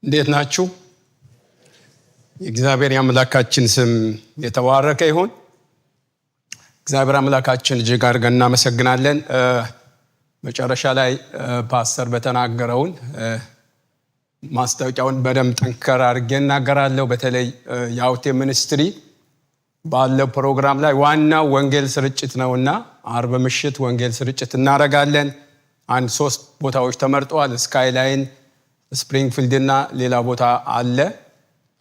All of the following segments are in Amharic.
እንዴት ናችሁ? የእግዚአብሔር አምላካችን ስም የተባረከ ይሁን። እግዚአብሔር አምላካችን እጅግ አድርገን እናመሰግናለን። መጨረሻ ላይ ፓስተር በተናገረውን ማስታወቂያውን በደንብ ጠንከር አድርጌ እናገራለሁ። በተለይ የአውቴ ሚኒስትሪ ባለው ፕሮግራም ላይ ዋናው ወንጌል ስርጭት ነውና አርብ ምሽት ወንጌል ስርጭት እናደርጋለን። 3 ቦታዎች ተመርጠዋል። ስካይላይን፣ ስፕሪንግፊልድ እና ሌላ ቦታ አለ።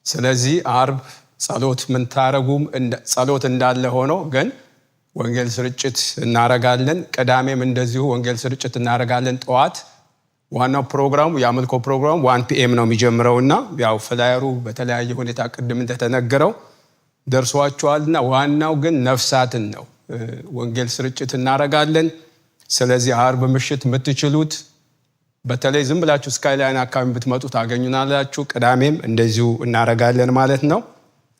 ስለዚህ አርብ ጸሎት ምን ታረጉም ጸሎት እንዳለ ሆኖ ግን ወንጌል ስርጭት እናደርጋለን። ቅዳሜም እንደዚሁ ወንጌል ስርጭት እናደርጋለን። ጠዋት ዋናው ፕሮግራሙ የአምልኮ ፕሮግራሙ 1 PM ነው የሚጀምረውና ያው ፍላየሩ በተለያየ ሁኔታ ቅድም እንደተነገረው ደርሷቸዋልና ዋናው ግን ነፍሳትን ነው። ወንጌል ስርጭት እናደርጋለን። ስለዚህ አርብ ምሽት የምትችሉት በተለይ ዝም ብላችሁ ስካይላይን አካባቢ ብትመጡ ታገኙናላችሁ። ቅዳሜም እንደዚሁ እናደርጋለን ማለት ነው።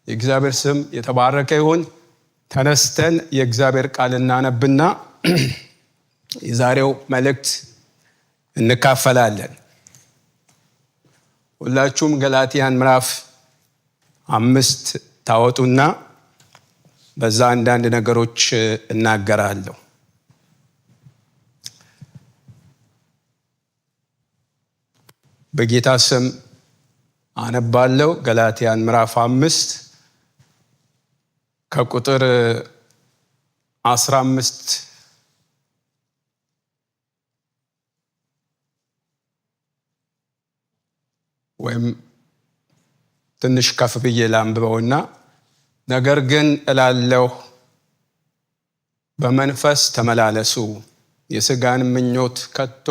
የእግዚአብሔር ስም የተባረከ ይሁን። ተነስተን የእግዚአብሔር ቃል እናነብና የዛሬው መልእክት እንካፈላለን። ሁላችሁም ገላትያን ምዕራፍ 5 ታወጡና በዛ አንዳንድ ነገሮች እናገራለሁ። በጌታ ስም አነባለሁ። ገላትያን ምዕራፍ 5 ከቁጥር 15 ወይም ትንሽ ከፍ ብዬ ላንብበውና ነገር ግን እላለሁ በመንፈስ ተመላለሱ፣ የሥጋን ምኞት ከቶ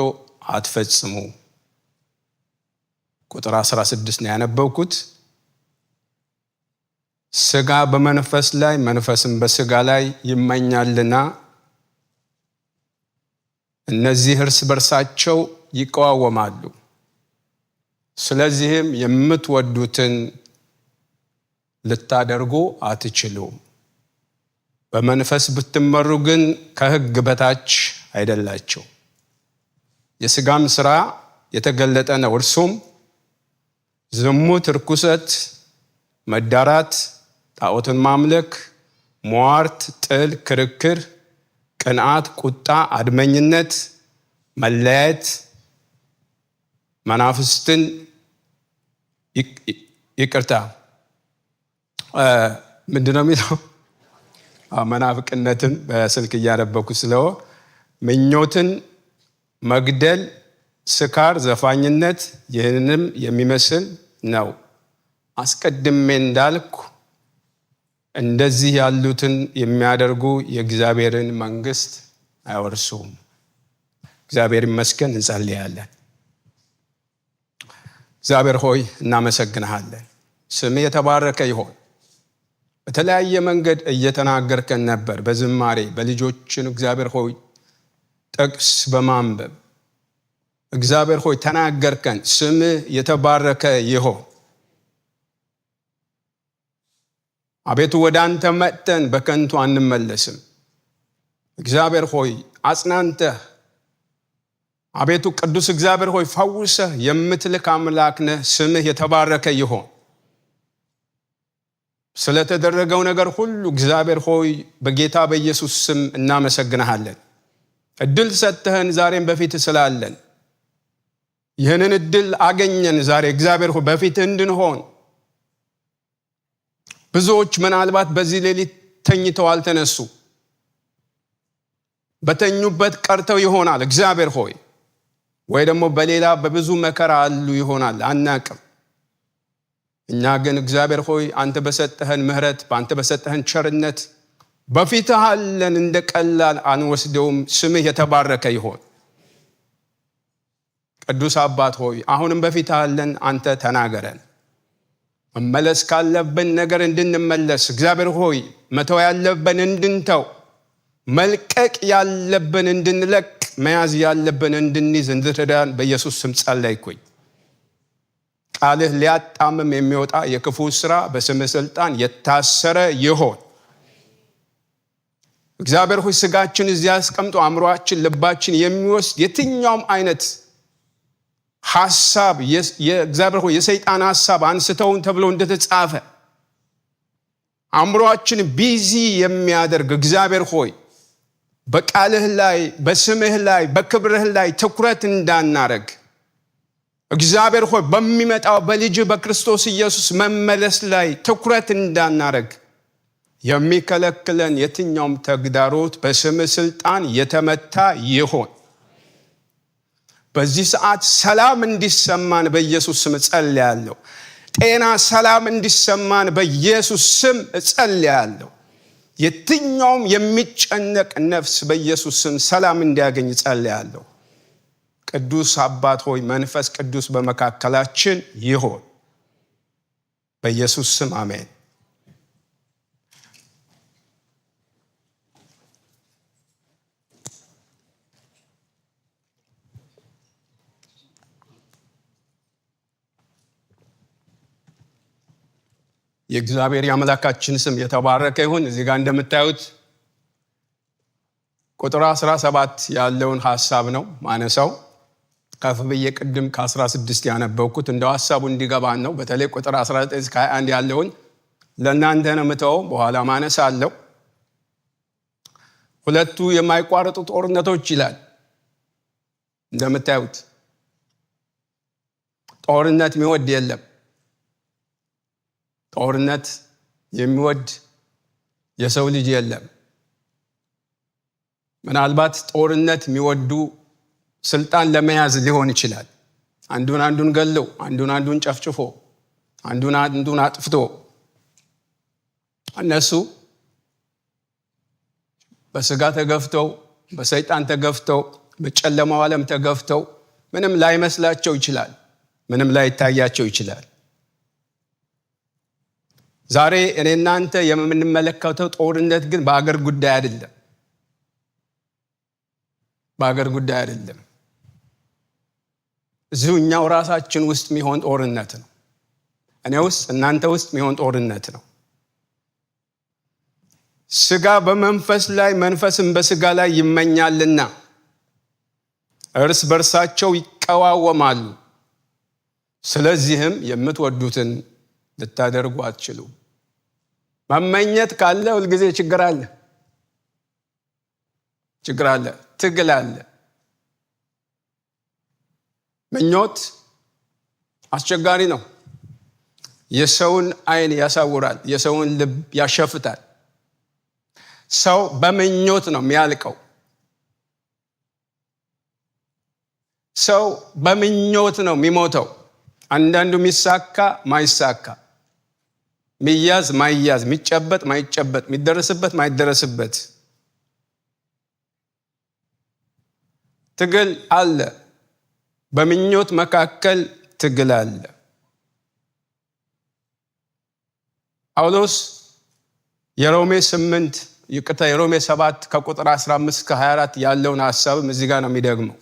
አትፈጽሙ። ቁጥር 16 ነው ያነበብኩት። ሥጋ በመንፈስ ላይ መንፈስም በሥጋ ላይ ይመኛልና እነዚህ እርስ በርሳቸው ይቃወማሉ። ስለዚህም የምትወዱትን ልታደርጉ አትችሉም። በመንፈስ ብትመሩ ግን ከሕግ በታች አይደላችሁ። የሥጋም ሥራ የተገለጠ ነው። እርሱም ዝሙት፣ ርኩሰት፣ መዳራት፣ ጣዖትን ማምለክ፣ ሟርት፣ ጥል፣ ክርክር፣ ቅንዓት፣ ቁጣ፣ አድመኝነት፣ መለያየት፣ መናፍስትን ይቅርታ ምንድነው የሚለው? መናፍቅነትን በስልክ እያነበኩ ስለሆ ምኞትን፣ መግደል፣ ስካር፣ ዘፋኝነት ይህንንም የሚመስል ነው። አስቀድሜ እንዳልኩ እንደዚህ ያሉትን የሚያደርጉ የእግዚአብሔርን መንግሥት አይወርሱም። እግዚአብሔር ይመስገን። እንጸልያለን። እግዚአብሔር ሆይ እናመሰግንሃለን። ስምህ የተባረከ ይሆን። በተለያየ መንገድ እየተናገርከን ነበር። በዝማሬ በልጆችን እግዚአብሔር ሆይ ጥቅስ በማንበብ እግዚአብሔር ሆይ ተናገርከን። ስምህ የተባረከ ይሆን። አቤቱ ወደ አንተ መጥተን በከንቱ አንመለስም። እግዚአብሔር ሆይ አጽናንተህ አቤቱ ቅዱስ እግዚአብሔር ሆይ ፈውሰህ የምትልክ አምላክ ነህ። ስምህ የተባረከ ይሆን። ስለተደረገው ነገር ሁሉ እግዚአብሔር ሆይ በጌታ በኢየሱስ ስም እናመሰግንሃለን። እድል ሰጥተህን ዛሬም በፊትህ ስላለን ይህንን እድል አገኘን። ዛሬ እግዚአብሔር ሆይ በፊትህ እንድንሆን ብዙዎች ምናልባት በዚህ ሌሊት ተኝተው አልተነሱ፣ በተኙበት ቀርተው ይሆናል እግዚአብሔር ሆይ፣ ወይ ደግሞ በሌላ በብዙ መከራ አሉ ይሆናል፣ አናቅም። እኛ ግን እግዚአብሔር ሆይ አንተ በሰጠህን ምሕረት በአንተ በሰጠህን ቸርነት በፊትህ አለን። እንደ ቀላል አንወስደውም። ስምህ የተባረከ ይሆን። ቅዱስ አባት ሆይ አሁንም በፊትህ አለን። አንተ ተናገረን። መመለስ ካለብን ነገር እንድንመለስ እግዚአብሔር ሆይ መተው ያለብን እንድንተው፣ መልቀቅ ያለብን እንድንለቅ፣ መያዝ ያለብን እንድንይዝ እንድትረዳን በኢየሱስ ስም ጸለይኩኝ። ቃልህ ሊያጣምም የሚወጣ የክፉ ሥራ በስምህ ሥልጣን የታሰረ ይሆን። እግዚአብሔር ሆይ ሥጋችን እዚያ አስቀምጦ አእምሮአችን ልባችን የሚወስድ የትኛውም አይነት ሐሳብ የእግዚአብሔር ሆይ የሰይጣን ሐሳብ አንስተውን ተብሎ እንደተጻፈ አእምሮአችን ቢዚ የሚያደርግ እግዚአብሔር ሆይ በቃልህ ላይ በስምህ ላይ በክብርህ ላይ ትኩረት እንዳናረግ እግዚአብሔር ሆይ በሚመጣው በልጅ በክርስቶስ ኢየሱስ መመለስ ላይ ትኩረት እንዳናረግ የሚከለክለን የትኛውም ተግዳሮት በስምህ ስልጣን የተመታ ይሆን። በዚህ ሰዓት ሰላም እንዲሰማን በኢየሱስ ስም እጸልያለሁ። ጤና፣ ሰላም እንዲሰማን በኢየሱስ ስም እጸልያለሁ። የትኛውም የሚጨነቅ ነፍስ በኢየሱስ ስም ሰላም እንዲያገኝ እጸልያለሁ። ቅዱስ አባት ሆይ መንፈስ ቅዱስ በመካከላችን ይሆን። በኢየሱስ ስም አሜን። የእግዚአብሔር የአምላካችን ስም የተባረከ ይሁን። እዚህ ጋር እንደምታዩት ቁጥር 17 ያለውን ሐሳብ ነው ማነሳው። ከፍ ብዬ ቅድም ከ16 ያነበብኩት እንደው ሐሳቡ እንዲገባን ነው። በተለይ ቁጥር 19 እስከ 21 ያለውን ለእናንተ ነው የምተወው፣ በኋላ ማነሳለሁ። ሁለቱ የማይቋረጡ ጦርነቶች ይላል። እንደምታዩት ጦርነት የሚወድ የለም። ጦርነት የሚወድ የሰው ልጅ የለም። ምናልባት ጦርነት የሚወዱ ስልጣን ለመያዝ ሊሆን ይችላል። አንዱን ገለው፣ አንዱን ጨፍጭፎ፣ አንዱን አጥፍቶ እነሱ በስጋ ተገፍተው፣ በሰይጣን ተገፍተው፣ በጨለማው ዓለም ተገፍተው ምንም ላይመስላቸው ይችላል፣ ምንም ላይታያቸው ይችላል። ዛሬ እኔ እናንተ የምንመለከተው ጦርነት ግን በአገር ጉዳይ አይደለም። በአገር ጉዳይ አይደለም። እዚሁ እኛው ራሳችን ውስጥ የሚሆን ጦርነት ነው። እኔ ውስጥ፣ እናንተ ውስጥ የሚሆን ጦርነት ነው። ስጋ በመንፈስ ላይ መንፈስም በስጋ ላይ ይመኛልና እርስ በርሳቸው ይቀዋወማሉ። ስለዚህም የምትወዱትን ልታደርጉ አትችሉም። መመኘት ካለ ሁልጊዜ ችግር አለ፣ ትግል አለ። ምኞት አስቸጋሪ ነው። የሰውን ዓይን ያሳውራል፣ የሰውን ልብ ያሸፍታል። ሰው በምኞት ነው የሚያልቀው። ሰው በምኞት ነው የሚሞተው። አንዳንዱ የሚሳካ ማይሳካ፣ ሚያዝ ማይያዝ፣ ሚጨበጥ ማይጨበጥ፣ ሚደረስበት ማይደረስበት ትግል አለ። በምኞት መካከል ትግል አለ። ጳውሎስ የሮሜ 7 ከቁጥር 15 እስከ 24 ያለውን ሐሳብም እዚህ ጋር ነው የሚደግመው።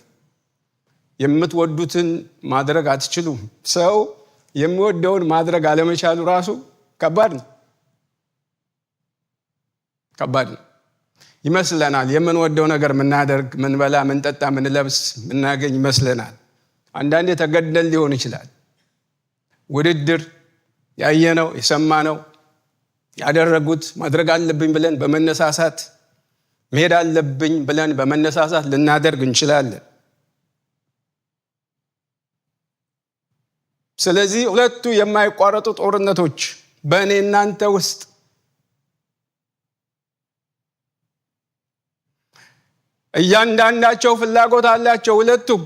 የምትወዱትን ማድረግ አትችሉም። ሰው የሚወደውን ማድረግ አለመቻሉ ራሱ ከባድ ነው። ይመስለናል የምንወደው ነገር ምናደርግ፣ ምንበላ፣ ምንጠጣ፣ ምንለብስ፣ ምናገኝ ይመስለናል። አንዳንዴ ተገደል ሊሆን ይችላል። ውድድር ያየነው የሰማነው ያደረጉት ማድረግ አለብኝ ብለን በመነሳሳት መሄድ አለብኝ ብለን በመነሳሳት ልናደርግ እንችላለን። ስለዚህ ሁለቱ የማይቋረጡ ጦርነቶች በእኔ እናንተ ውስጥ እያንዳንዳቸው ፍላጎት አላቸው። ሁለቱም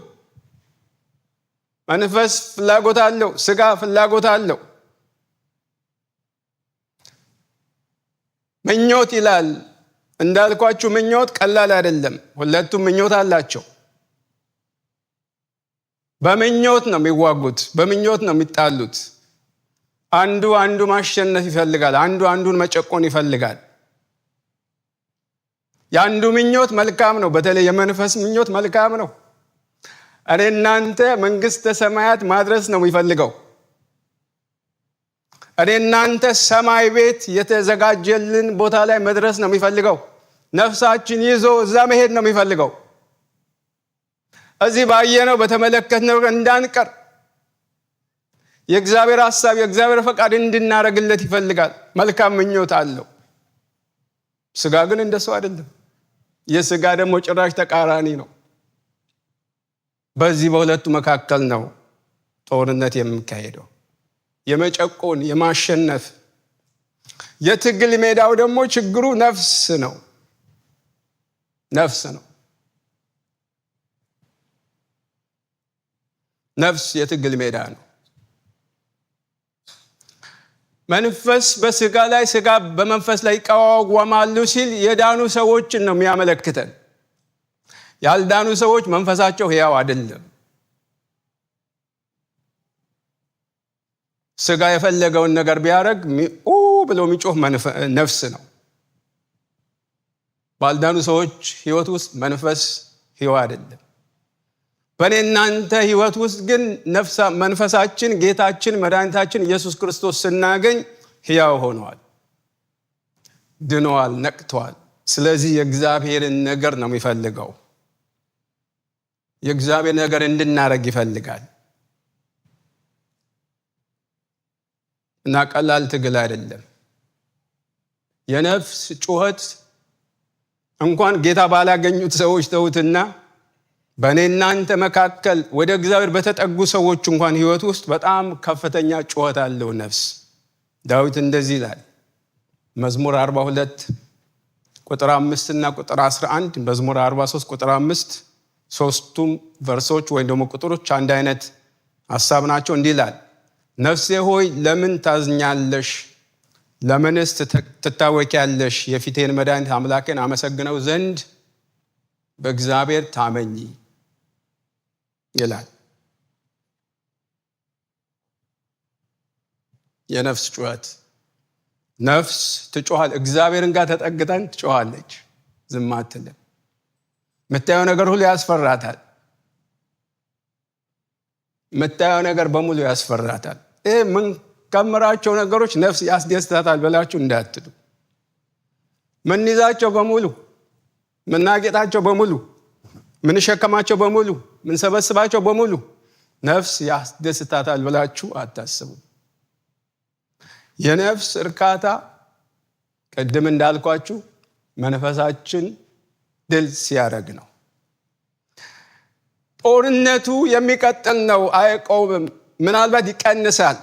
መንፈስ ፍላጎት አለው፣ ስጋ ፍላጎት አለው። ምኞት ይላል። እንዳልኳችሁ ምኞት ቀላል አይደለም። ሁለቱም ምኞት አላቸው። በምኞት ነው የሚዋጉት፣ በምኞት ነው የሚጣሉት። አንዱ ማሸነፍ ይፈልጋል፣ አንዱን መጨቆን ይፈልጋል። የአንዱ ምኞት መልካም ነው። በተለይ የመንፈስ ምኞት መልካም ነው። እኔ እናንተ መንግስተ ሰማያት ማድረስ ነው የሚፈልገው። እኔ እናንተ ሰማይ ቤት የተዘጋጀልን ቦታ ላይ መድረስ ነው የሚፈልገው። ነፍሳችን ይዞ እዛ መሄድ ነው የሚፈልገው። እዚህ ባየነው በተመለከትነው እንዳንቀር የእግዚአብሔር ሐሳብ የእግዚአብሔር ፈቃድ እንድናረግለት ይፈልጋል። መልካም ምኞት አለው። ስጋ ግን እንደሱ አይደለም። የስጋ ደግሞ ጭራሽ ተቃራኒ ነው። በዚህ በሁለቱ መካከል ነው ጦርነት የሚካሄደው። የመጨቆን የማሸነፍ የትግል ሜዳው ደግሞ ችግሩ ነፍስ ነው። ነፍስ የትግል ሜዳ ነው። መንፈስ በስጋ ላይ ስጋ በመንፈስ ላይ ይቃወማሉ ሲል የዳኑ ሰዎችን ነው የሚያመለክተን። ያልዳኑ ሰዎች መንፈሳቸው ሕያው አይደለም። ስጋ የፈለገውን ነገር ቢያደርግ ብሎ የሚጮህ ነፍስ ነው። ባልዳኑ ሰዎች ሕይወት ውስጥ መንፈስ ሕያው አይደለም። በእናንተ ሕይወት ውስጥ ግን መንፈሳችን ጌታችን መድኃኒታችን ኢየሱስ ክርስቶስ ስናገኝ ሕያው ሆነዋል፣ ድነዋል፣ ነቅተዋል። ስለዚህ የእግዚአብሔርን ነገር ነው የሚፈልገው። የእግዚአብሔር ነገር እንድናረግ ይፈልጋል እና ቀላል ትግል አይደለም። የነፍስ ጩኸት እንኳን ጌታ ባላገኙት ሰዎች ተውትና በእናንተ መካከል ወደ እግዚአብሔር በተጠጉ ሰዎች እንኳን ሕይወት ውስጥ በጣም ከፍተኛ ጩኸት አለው ነፍስ። ዳዊት እንደዚህ ይላል መዝሙር 42 ቁጥር 5 እና ቁጥር 11፣ መዝሙር 43 ቁጥር 5፣ ሶስቱም ቨርሶች ወይም ደግሞ ቁጥሮች አንድ አይነት ሐሳብ ናቸው። እንዲህ ይላል ነፍሴ ሆይ ለምን ታዝኛለሽ? ለምንስ ትታወኪያለሽ? የፊቴን መድኃኒት አምላኬን አመሰግነው ዘንድ በእግዚአብሔር ታመኚ ይላል። የነፍስ ጩኸት ነፍስ ትጮሃል። እግዚአብሔርን ጋር ተጠግተን ትጮሃለች፣ ዝም አትልም። የምታየው ነገር ሁሉ ያስፈራታል። የምታየው ነገር በሙሉ ያስፈራታል። ይሄ ምን ከምራቸው ነገሮች ነፍስ ያስደስታታል ብላችሁ እንዳትሉ። ምንይዛቸው በሙሉ ምናጌጣቸው በሙሉ ምንሸከማቸው በሙሉ ምንሰበስባቸው በሙሉ ነፍስ ያስደስታታል ብላችሁ አታስቡ። የነፍስ እርካታ ቅድም እንዳልኳችሁ መንፈሳችን ድል ሲያደርግ ነው። ጦርነቱ የሚቀጥል ነው፣ አይቆምም። ምናልባት ይቀንሳል።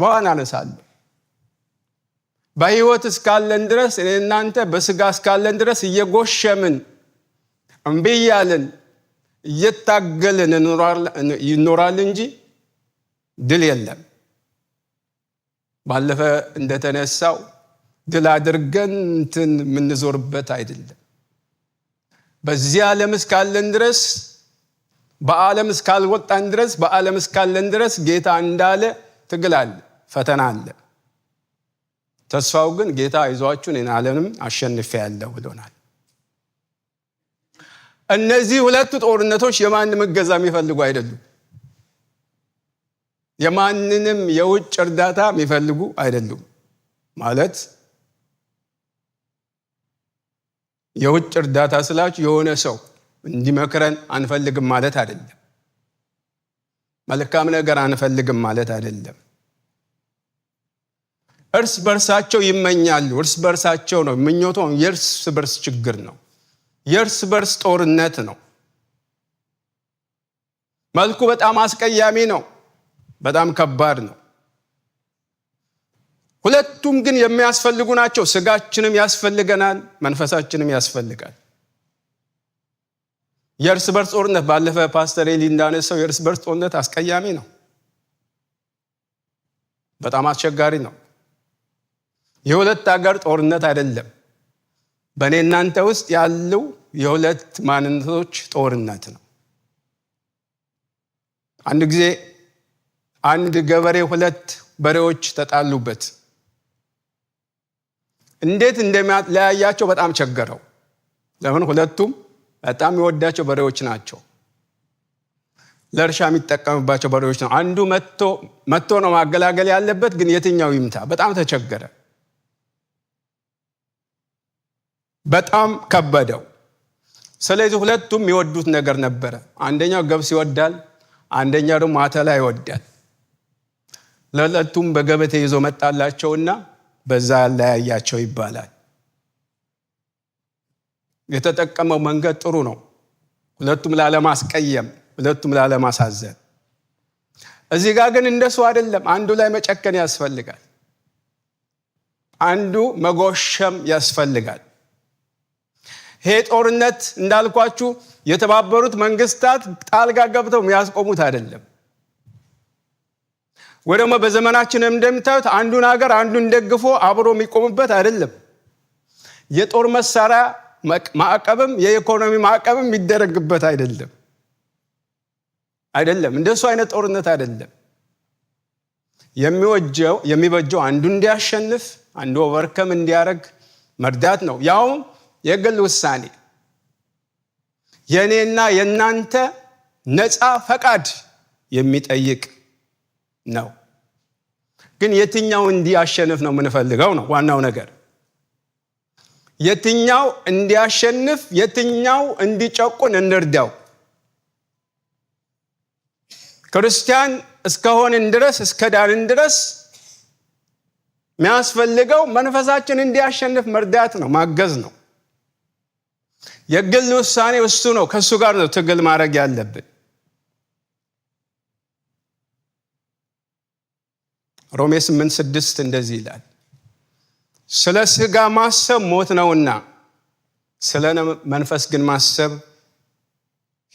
በኋላ አነሳለሁ። በሕይወት እስካለን ድረስ እናንተ በስጋ እስካለን ድረስ እየጎሸምን እምቢ እያልን እየታገልን ይኖራል እንጂ ድል የለም። ባለፈ እንደተነሳው ድል አድርገን የምንዞርበት አይደለም። በዚህ ዓለም እስካለን ድረስ በዓለም እስካልወጣን ድረስ በዓለም እስካለን ድረስ ጌታ እንዳለ ትግል አለ፣ ፈተና አለ። ተስፋው ግን ጌታ ይዟችሁ እኔን ዓለምንም አሸንፌአለሁ ብሎናል። እነዚህ ሁለቱ ጦርነቶች የማንም እገዛ የሚፈልጉ አይደሉም። የማንንም የውጭ እርዳታ የሚፈልጉ አይደሉም። ማለት የውጭ እርዳታ ስላችሁ የሆነ ሰው እንዲመክረን አንፈልግም ማለት አይደለም። መልካም ነገር አንፈልግም ማለት አይደለም። እርስ በርሳቸው ይመኛሉ። እርስ በርሳቸው ነው ምኞቱ። የእርስ በርስ ችግር ነው። የእርስ በርስ ጦርነት ነው። መልኩ በጣም አስቀያሚ ነው። በጣም ከባድ ነው። ሁለቱም ግን የሚያስፈልጉ ናቸው። ስጋችንም ያስፈልገናል፣ መንፈሳችንም ያስፈልጋል። የእርስ በርስ ጦርነት ባለፈ ፓስተር ኤሊ እንዳነሳው የእርስ በርስ ጦርነት አስቀያሚ ነው። በጣም አስቸጋሪ ነው። የሁለት ሀገር ጦርነት አይደለም። በእኔ እናንተ ውስጥ ያለው የሁለት ማንነቶች ጦርነት ነው። አንድ ጊዜ አንድ ገበሬ ሁለት በሬዎች ተጣሉበት። እንዴት እንደሚለያያቸው በጣም ቸገረው። ለምን? ሁለቱም በጣም የሚወዳቸው በሬዎች ናቸው። ለእርሻ የሚጠቀምባቸው በሬዎች ነው። አንዱ መጥቶ ነው ማገላገል ያለበት፣ ግን የትኛው ይምታ? በጣም ተቸገረ። በጣም ከበደው። ስለዚህ ሁለቱም የሚወዱት ነገር ነበረ። አንደኛው ገብስ ይወዳል፣ አንደኛው ደግሞ አተላ ይወዳል። ለሁለቱም በገበቴ ይዞ መጣላቸውና በዛ ያለያያቸው ይባላል። የተጠቀመው መንገድ ጥሩ ነው። ሁለቱም ላለማስቀየም፣ ሁለቱም ላለማሳዘን። እዚህ ጋር ግን እንደሱ አይደለም። አንዱ ላይ መጨከን ያስፈልጋል፣ አንዱ መጎሸም ያስፈልጋል። ይሄ ጦርነት እንዳልኳችሁ የተባበሩት መንግስታት ጣልቃ ገብተው የሚያስቆሙት አይደለም። ወይ ደግሞ በዘመናችን እንደምታዩት አንዱን ሀገር አንዱን ደግፎ አብሮ የሚቆምበት አይደለም። የጦር መሳሪያ ማዕቀብም የኢኮኖሚ ማዕቀብም የሚደረግበት አይደለም። እንደሱ አይነት ጦርነት አይደለም። የሚበጀው አንዱ እንዲያሸንፍ፣ አንዱ ኦቨርከም እንዲያደርግ መርዳት ነው። ያውም የግል ውሳኔ፣ የኔና የናንተ ነፃ ፈቃድ የሚጠይቅ ነው። ግን የትኛው እንዲያሸንፍ ነው የምንፈልገው ነው ዋናው ነገር። የትኛው እንዲያሸንፍ፣ የትኛው እንዲጨቁን እንርዳው። ክርስቲያን እስከሆንን ድረስ፣ እስከ ዳንን ድረስ የሚያስፈልገው መንፈሳችን እንዲያሸንፍ መርዳት ነው፣ ማገዝ ነው። የግል ውሳኔ እሱ ነው። ከሱ ጋር ነው ትግል ማድረግ ያለብን። ሮሜ 8:6 እንደዚህ ይላል፣ ስለ ሥጋ ማሰብ ሞት ነውና ስለ መንፈስ ግን ማሰብ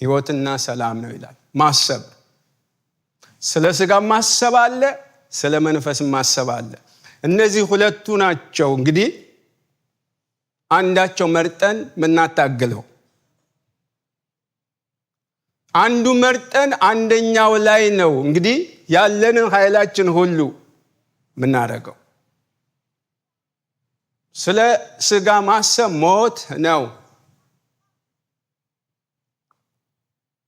ሕይወትና ሰላም ነው ይላል። ማሰብ፣ ስለ ሥጋ ማሰብ አለ፣ ስለ መንፈስ ማሰብ አለ። እነዚህ ሁለቱ ናቸው እንግዲህ አንዳቸው መርጠን ምናታግለው። አንዱ መርጠን አንደኛው ላይ ነው እንግዲህ ያለንን ኃይላችን ሁሉ ምናረገው። ስለ ሥጋ ማሰብ ሞት ነው።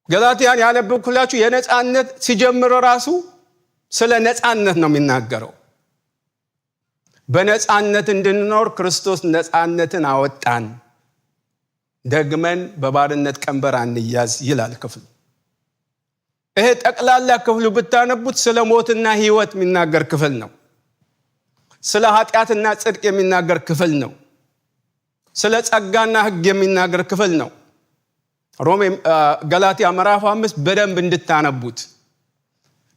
ገላትያን ያነበብኩላችሁ የነፃነት ሲጀምር ራሱ ስለ ነፃነት ነው የሚናገረው። በነፃነት እንድንኖር ክርስቶስ ነፃነትን አወጣን፣ ደግመን በባርነት ቀንበር አንያዝ ይላል ክፍሉ። ይሄ ጠቅላላ ክፍሉ ብታነቡት ስለ ሞትና ሕይወት የሚናገር ክፍል ነው። ስለ ኃጢአትና ጽድቅ የሚናገር ክፍል ነው። ስለ ጸጋና ሕግ የሚናገር ክፍል ነው። ገላትያ ምዕራፍ 5 በደንብ እንድታነቡት፣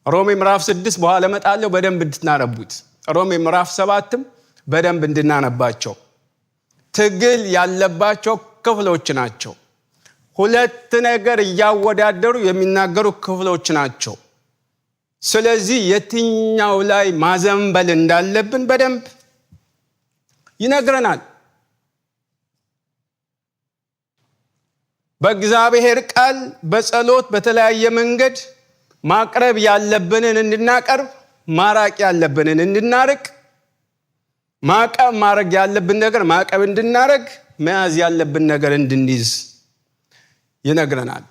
ሮሜ ምዕራፍ 6 በኋላ እመጣለሁ በደንብ እንድታነቡት፣ ሮሜ ምዕራፍ 7ም በደንብ እንድናነባቸው ትግል ያለባቸው ክፍሎች ናቸው። ሁለት ነገር እያወዳደሩ የሚናገሩ ክፍሎች ናቸው። ስለዚህ የትኛው ላይ ማዘንበል እንዳለብን በደንብ ይነግረናል። በእግዚአብሔር ቃል፣ በጸሎት፣ በተለያየ መንገድ ማቅረብ ያለብንን እንድናቀርብ፣ ማራቅ ያለብንን እንድናርቅ፣ ማቀብ ማድረግ ያለብን ነገር ማቀብ እንድናረግ፣ መያዝ ያለብን ነገር እንድንይዝ ይነግረናል።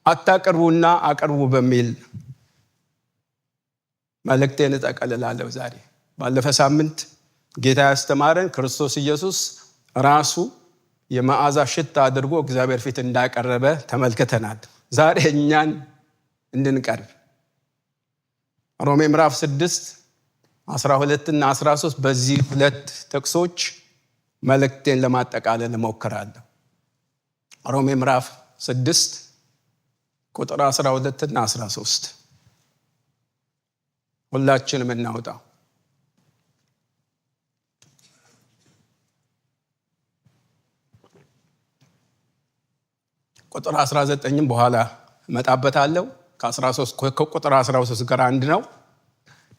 አታቅርቡና አቅርቡ በሚል መልእክቴን እጠቀልላለሁ ዛሬ። ባለፈ ሳምንት ጌታ ያስተማረን ክርስቶስ ኢየሱስ ራሱ የመዓዛ ሽታ አድርጎ እግዚአብሔር ፊት እንዳቀረበ ተመልክተናል። ዛሬ እኛን እንድንቀርብ ሮሜ ምዕራፍ 6 12 እና 13 በዚህ ሁለት ጥቅሶች መልእክቴን ለማጠቃለል እሞክራለሁ። ሮሜ ምዕራፍ 6 ቁጥር 12 እና 13 ሁላችንም እናውጣ። ቁጥር 19ም በኋላ እመጣበታለሁ። ከቁጥር 13 ጋር አንድ ነው።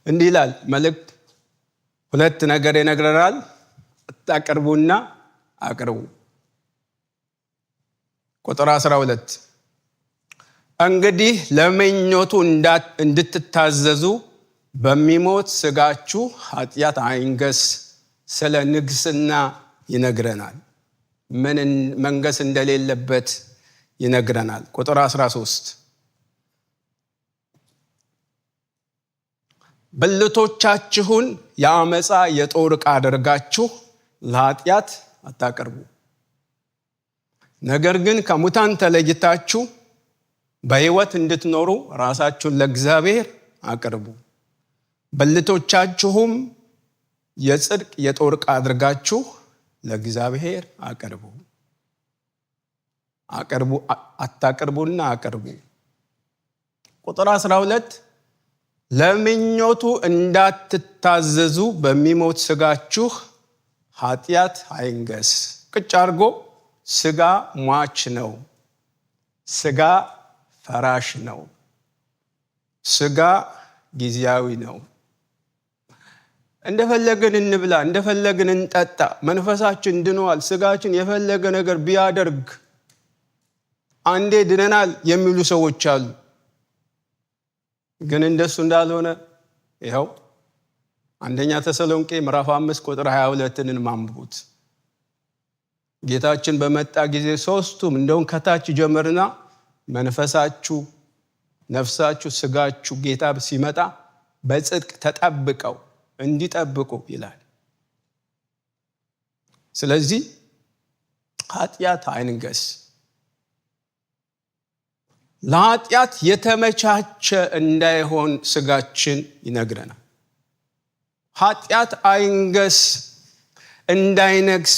እንዲህ ይላል መልእክት ሁለት ነገር ይነግረናል። አታቅርቡና አቅርቡ። ቁጥር 12 እንግዲህ ለምኞቱ እንድትታዘዙ በሚሞት ሥጋችሁ ኃጢአት አይንገስ ስለ ንግስና ይነግረናል። ምን መንገስ እንደሌለበት ይነግረናል። ቁጥር 13 ብልቶቻችሁን የአመፃ የጦር ዕቃ አድርጋችሁ ለኃጢአት አታቅርቡ። ነገር ግን ከሙታን ተለይታችሁ በሕይወት እንድትኖሩ ራሳችሁን ለእግዚአብሔር አቅርቡ። ብልቶቻችሁም የጽድቅ የጦር ዕቃ አድርጋችሁ ለእግዚአብሔር አቅርቡ። አታቅርቡና አቅርቡ። ቁጥር 12 ለምኞቱ እንዳትታዘዙ በሚሞት ሥጋችሁ ኃጢአት አይንገስ። ቅጭ አድርጎ ሥጋ ሟች ነው፣ ሥጋ ፈራሽ ነው፣ ሥጋ ጊዜያዊ ነው። እንደፈለግን እንብላ፣ እንደፈለግን እንጠጣ፣ መንፈሳችን ድኗል፣ ሥጋችን የፈለገ ነገር ቢያደርግ አንዴ ድነናል የሚሉ ሰዎች አሉ። ግን እንደሱ እንዳልሆነ ይኸው አንደኛ ተሰሎንቄ ምዕራፍ 5 ቁጥር 22ን ማንብቡት። ጌታችን በመጣ ጊዜ ሦስቱም እንደውም ከታች ጀመርና መንፈሳችሁ፣ ነፍሳችሁ፣ ሥጋችሁ ጌታ ሲመጣ በጽድቅ ተጠብቀው እንዲጠብቁ ይላል። ስለዚህ ኃጢአት አይንገስ። ለኃጢአት የተመቻቸ እንዳይሆን ሥጋችን ይነግረናል። ኃጢአት አይንገስ፣ እንዳይነግስ፣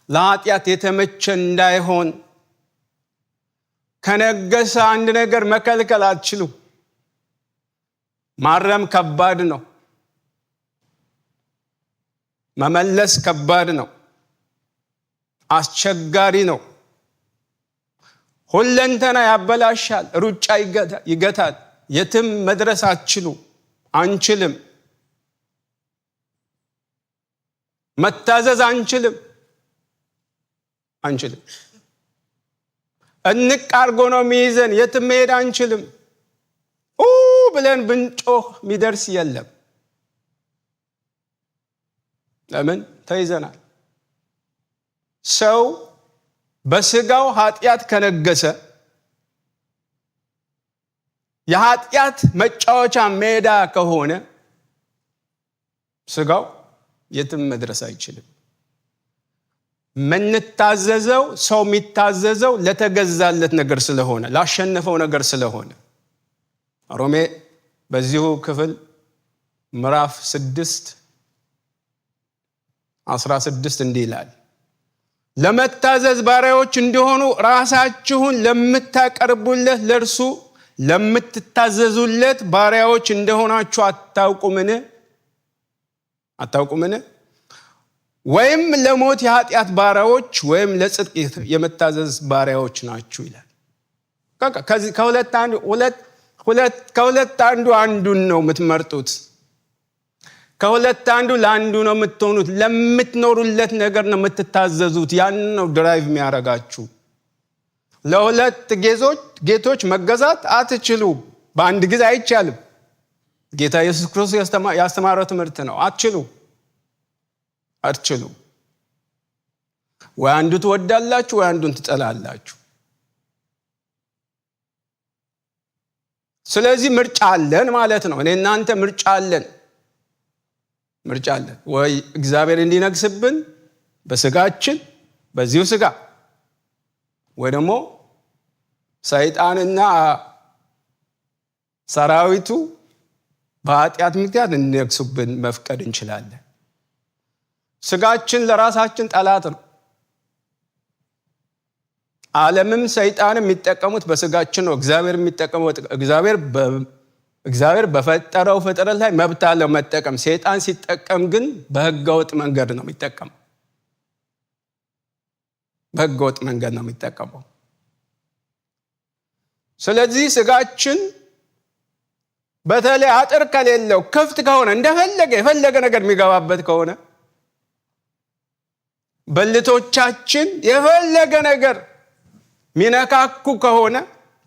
ለኃጢአት የተመቸ እንዳይሆን። ከነገሰ አንድ ነገር መከልከል አትችሉም። ማረም ከባድ ነው። መመለስ ከባድ ነው። አስቸጋሪ ነው። ሁለንተና ያበላሻል። ሩጫ ይገታል። የትም መድረስ አንችልም። መታዘዝ አንችልም። እንቅ አርጎ ነው የሚይዘን። የትም መሄድ አንችልም። ብለን ብንጮህ የሚደርስ የለም። ለምን? ተይዘናል። ሰው በሥጋው ኃጢአት ከነገሰ የኃጢአት መጫወቻ ሜዳ ከሆነ ሥጋው የትም መድረስ አይችልም። ምንታዘዘው፣ ሰው የሚታዘዘው ለተገዛለት ነገር ስለሆነ፣ ላሸነፈው ነገር ስለሆነ ሮሜ በዚሁ ክፍል ምዕራፍ 6:16 እንዲህ ይላል፣ ለመታዘዝ ባሪያዎች እንዲሆኑ ራሳችሁን ለምታቀርቡለት ለእርሱ ለምትታዘዙለት ባሪያዎች እንደሆናችሁ አታውቁምን? ወይም ለሞት የኃጢአት ባሪያዎች ወይም ለጽድቅ የመታዘዝ ባሪያዎች ናችሁ ይላል። ከሁለት አንዱ አንዱን ነው የምትመርጡት። ከሁለት አንዱ ለአንዱ ነው የምትሆኑት። ለምትኖሩለት ነገር ነው የምትታዘዙት። ያን ነው ድራይቭ የሚያደርጋችሁ። ለሁለት ጌቶች መገዛት አትችሉ። በአንድ ጊዜ አይቻልም። ጌታ ኢየሱስ ክርስቶስ ያስተማረው ትምህርት ነው። አትችሉ። ወይ አንዱ ትወዳላችሁ ወይ አንዱን ትጠላላችሁ። ስለዚህ ምርጫ አለን ማለት ነው። እኔ እናንተ ምርጫ አለን። ወይ እግዚአብሔር እንዲነግስብን በሥጋችን በዚሁ ሥጋ፣ ወይ ደግሞ ሰይጣንና ሰራዊቱ በኃጢአት ምክንያት እንዲነግሱብን መፍቀድ እንችላለን። ሥጋችን ለራሳችን ጠላት ነው። ዓለምም ሰይጣንም የሚጠቀሙት በሥጋችን ነው። እግዚአብሔር በፈጠረው ፍጥረት ላይ መብት አለው መጠቀም። ሰይጣን ሲጠቀም ግን በሕገወጥ መንገድ ነው የሚጠቀመው። ስለዚህ ሥጋችን በተለይ አጥር ከሌለው ክፍት ከሆነ የፈለገ ነገር የሚገባበት ከሆነ ብልቶቻችን የፈለገ ነገር ሚነካኩ ከሆነ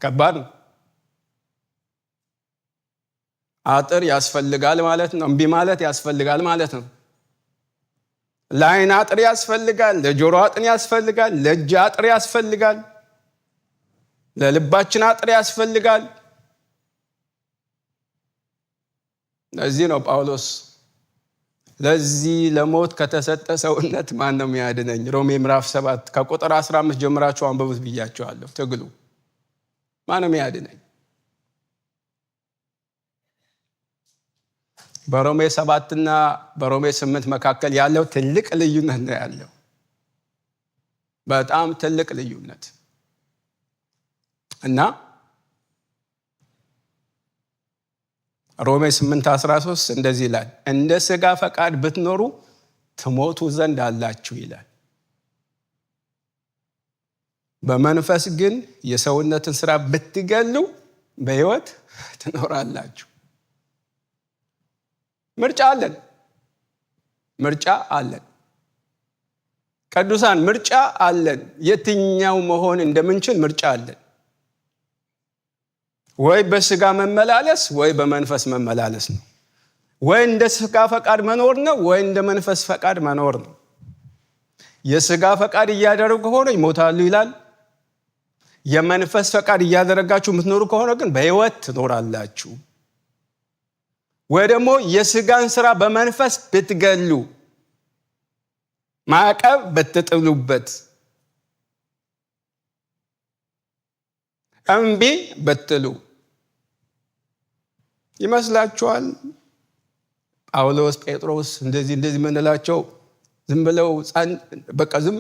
ከባድ ነው። አጥር ያስፈልጋል ማለት ነው። እምቢ ማለት ያስፈልጋል ማለት ነው። ለዓይን አጥር ያስፈልጋል፣ ለጆሮ አጥር ያስፈልጋል፣ ለእጅ አጥር ያስፈልጋል፣ ለልባችን አጥር ያስፈልጋል። ለዚህ ነው ጳውሎስ ለዚህ ለሞት ከተሰጠ ሰውነት ማን ነው የሚያድነኝ? ሮሜ ምዕራፍ 7 ከቁጥር 15 ጀምራችሁ አንብቡት ብያችኋለሁ። ትግሉ ማን ነው የሚያድነኝ? በሮሜ 7 እና በሮሜ 8 መካከል ያለው ትልቅ ልዩነት ነው ያለው። በጣም ትልቅ ልዩነት እና ሮሜ 8:13 እንደዚህ ይላል፣ እንደ ሥጋ ፈቃድ ብትኖሩ ትሞቱ ዘንድ አላችሁ ይላል። በመንፈስ ግን የሰውነትን ሥራ ብትገሉ በሕይወት ትኖራላችሁ። ምርጫ አለን። ቅዱሳን ምርጫ አለን። የትኛው መሆን እንደምንችል ምርጫ አለን። ወይ በሥጋ መመላለስ ወይ በመንፈስ መመላለስ ነው። ወይ እንደ ሥጋ ፈቃድ መኖር ነው ወይ እንደ መንፈስ ፈቃድ መኖር ነው። የሥጋ ፈቃድ እያደረጉ ከሆነ ይሞታሉ ይላል። የመንፈስ ፈቃድ እያደረጋችሁ የምትኖሩ ከሆነ ግን በሕይወት ትኖራላችሁ። ወይ ደግሞ የሥጋን ሥራ በመንፈስ ብትገሉ፣ ማዕቀብ ብትጥሉበት፣ እምቢ ብትሉ ይመስላችኋል? ጳውሎስ፣ ጴጥሮስ እንደዚህ ምንላቸው ዝም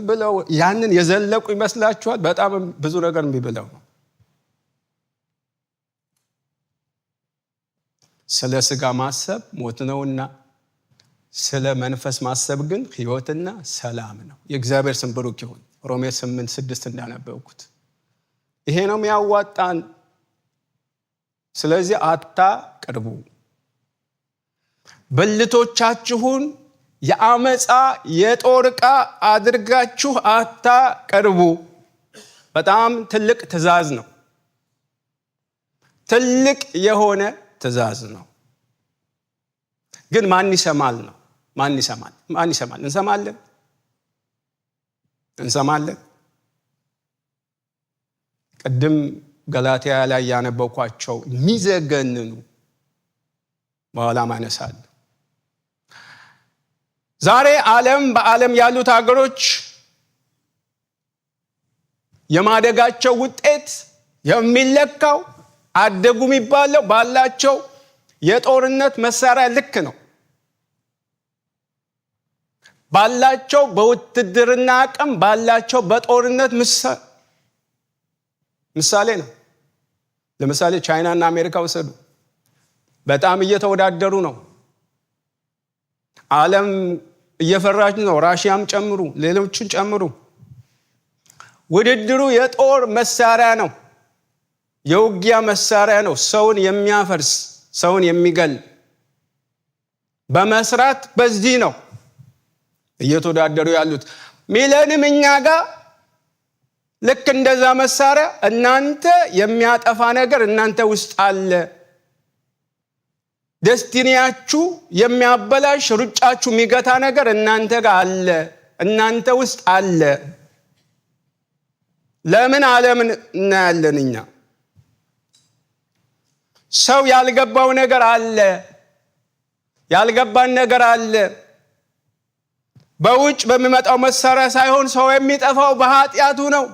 ብለው ያንን የዘለቁ ይመስላችኋል? በጣም ብዙ ነገር እምቢ ብለው ነው። ስለ ሥጋ ማሰብ ሞት ነውና ስለ መንፈስ ማሰብ ግን ሕይወትና ሰላም ነው። የእግዚአብሔር ስም ብሩክ ይሁን። ሮሜ 8:6 እንዳነበብኩት ይሄ ነው የሚያዋጣን። ስለዚህ አታቅርቡ። ብልቶቻችሁን የአመፃ የጦር ዕቃ አድርጋችሁ አታቅርቡ። በጣም ትልቅ ትእዛዝ ነው። ትልቅ የሆነ ትእዛዝ ነው። ግን ማን ይሰማል ነው? ማን ይሰማል? እንሰማለን። ቅድም ገላትያ ላይ ያነበብኳቸው የሚዘገንኑ በኋላ ማነሳለሁ። ዛሬ በዓለም ያሉት ሀገሮች የማደጋቸው ውጤት የሚለካው አደጉ የሚባለው ባላቸው የጦርነት መሳሪያ ልክ ነው። ባላቸው በውትድርና አቅም ባላቸው በጦርነት ምሳሌ ነው። ለምሳሌ ቻይና እና አሜሪካ ወሰዱ። በጣም እየተወዳደሩ ነው። ዓለም እየፈራች ነው። ራሽያም ጨምሩ፣ ሌሎችን ጨምሩ። ውድድሩ የጦር መሳሪያ ነው። የውጊያ መሳሪያ ነው። ሰውን የሚያፈርስ ሰውን የሚገል በመስራት በዚህ ነው እየተወዳደሩ ያሉት። ሚለንም እኛ ጋር ልክ እንደዛ መሳሪያ እናንተ የሚያጠፋ ነገር እናንተ ውስጥ አለ። ደስቲኒያችሁ የሚያበላሽ ሩጫችሁ የሚገታ ነገር እናንተ ጋር አለ፣ እናንተ ውስጥ አለ። ለምን ዓለምን እናያለን እኛ? ሰው ያልገባው ነገር አለ፣ ያልገባን ነገር አለ። በውጭ በሚመጣው መሳሪያ ሳይሆን ሰው የሚጠፋው በኃጢአቱ ነው።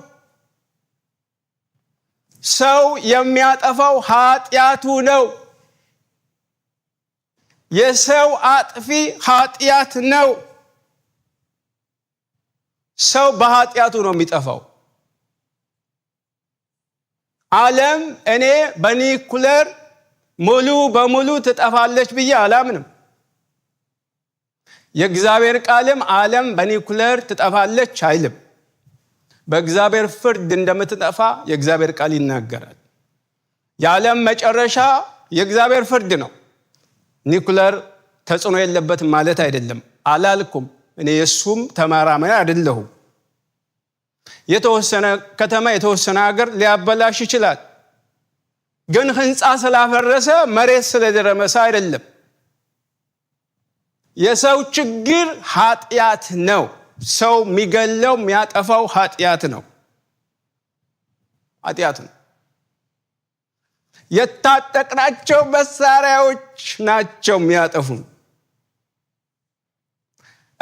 ሰው የሚያጠፋው ኃጢአቱ ነው። የሰው አጥፊ ኃጢአት ነው። ሰው በኃጢአቱ ነው የሚጠፋው። ዓለም እኔ በኒኩለር ሙሉ በሙሉ ትጠፋለች ብዬ አላምንም። የእግዚአብሔር ቃልም ዓለም በኒኩለር ትጠፋለች አይልም። በእግዚአብሔር ፍርድ እንደምትጠፋ የእግዚአብሔር ቃል ይናገራል። የዓለም መጨረሻ የእግዚአብሔር ፍርድ ነው። ኒኩለር ተጽዕኖ የለበትም ማለት አይደለም አላልኩም። እኔ የሱም ተመራማሪ አይደለሁም። የተወሰነ ከተማ የተወሰነ ሀገር ሊያበላሽ ይችላል። ግን ህንፃ ስላፈረሰ መሬት ስለደረመሰ አይደለም። የሰው ችግር ኃጢአት ነው። ሰው የሚገለው የሚያጠፋው ኃጢአት ነው። የታጠቅናቸው መሳሪያዎች ናቸው የሚያጠፉ።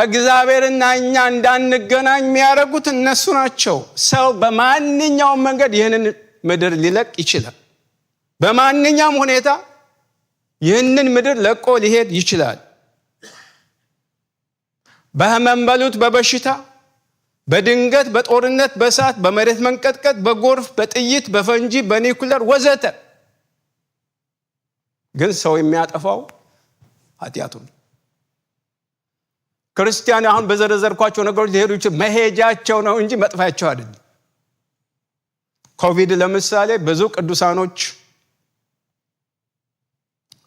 እግዚአብሔርና እኛ እንዳንገናኝ የሚያደርጉት እነሱ ናቸው። ሰው በማንኛውም መንገድ ይህንን ምድር ሊለቅ ይችላል። በማንኛውም ሁኔታ ይህንን ምድር ለቆ ሊሄድ ይችላል። በህመም በሉት፣ በበሽታ፣ በድንገት፣ በጦርነት፣ በእሳት፣ በመሬት መንቀጥቀጥ፣ በጎርፍ፣ በጥይት፣ በፈንጂ፣ በኒኩለር ወዘተ። ግን ሰው የሚያጠፋው ኃጢአቱን። ክርስቲያን አሁን በዘረዘርኳቸው ነገሮች ሊሄዱ ይችላል፣ መሄጃቸው ነው እንጂ መጥፋቸው አይደለም። ኮቪድ ለምሳሌ ብዙ ቅዱሳኖች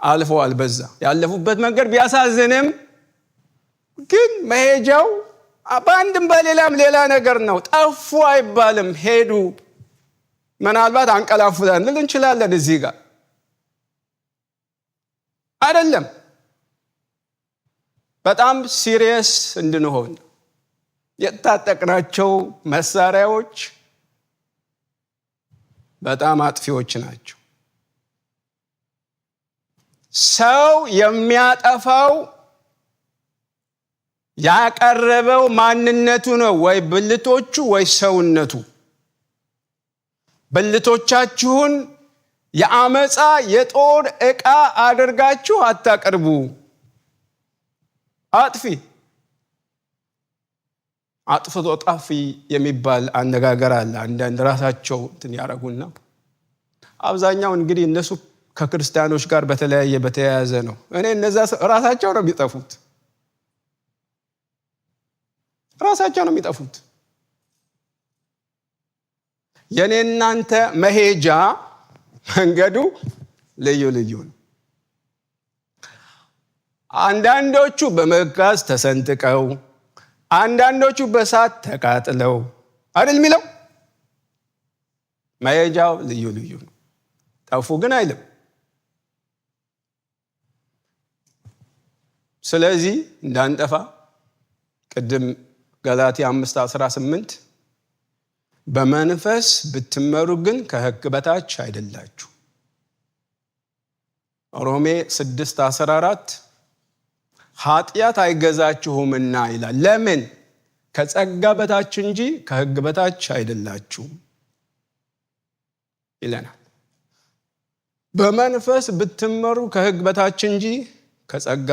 አልፈዋል። በዛ ያለፉበት መንገድ ቢያሳዝንም ግን መሄጃው በአንድም በሌላም ሌላ ነገር ነው። ጠፉ አይባልም፣ ሄዱ። ምናልባት አንቀላፉ ልንል እንችላለን። እዚህ ጋር አይደለም። በጣም ሲሪየስ እንድንሆን የታጠቅናቸው መሳሪያዎች በጣም አጥፊዎች ናቸው። ሰው የሚያጠፋው ያቀረበው ማንነቱ ነው፣ ወይ ብልቶቹ ወይ ሰውነቱ። ብልቶቻችሁን የአመፃ የጦር ዕቃ አድርጋችሁ አታቀርቡ። አጥፍቶ ጠፊ የሚባል አነጋገር አለ። አንዳንድ ራሳቸው እንትን ያደርጉና አብዛኛው እንግዲህ እነሱ ከክርስቲያኖች ጋር በተያያዘ ነው። እኔ እነዛ ራሳቸው ነው የሚጠፉት፣ ራሳቸው ነው የሚጠፉት። የኔ እናንተ መሄጃ መንገዱ ልዩ ልዩ ነው። አንዳንዶቹ በመጋዝ ተሰንጥቀው፣ አንዳንዶቹ በእሳት ተቃጥለው አይደል የሚለው። መሄጃው ልዩ ልዩ ነው። ጠፉ ግን አይልም። ስለዚህ እንዳንጠፋ ቅድም ገላትያ 5:18 በመንፈስ ብትመሩ ግን ከሕግ በታች አይደላችሁ። ሮሜ 6:14 ኃጢአት አይገዛችሁምና ይላል። ለምን? ከጸጋ በታች እንጂ ከሕግ በታች አይደላችሁም ይለናል። በመንፈስ ብትመሩ ከሕግ በታች እንጂ ከሕግ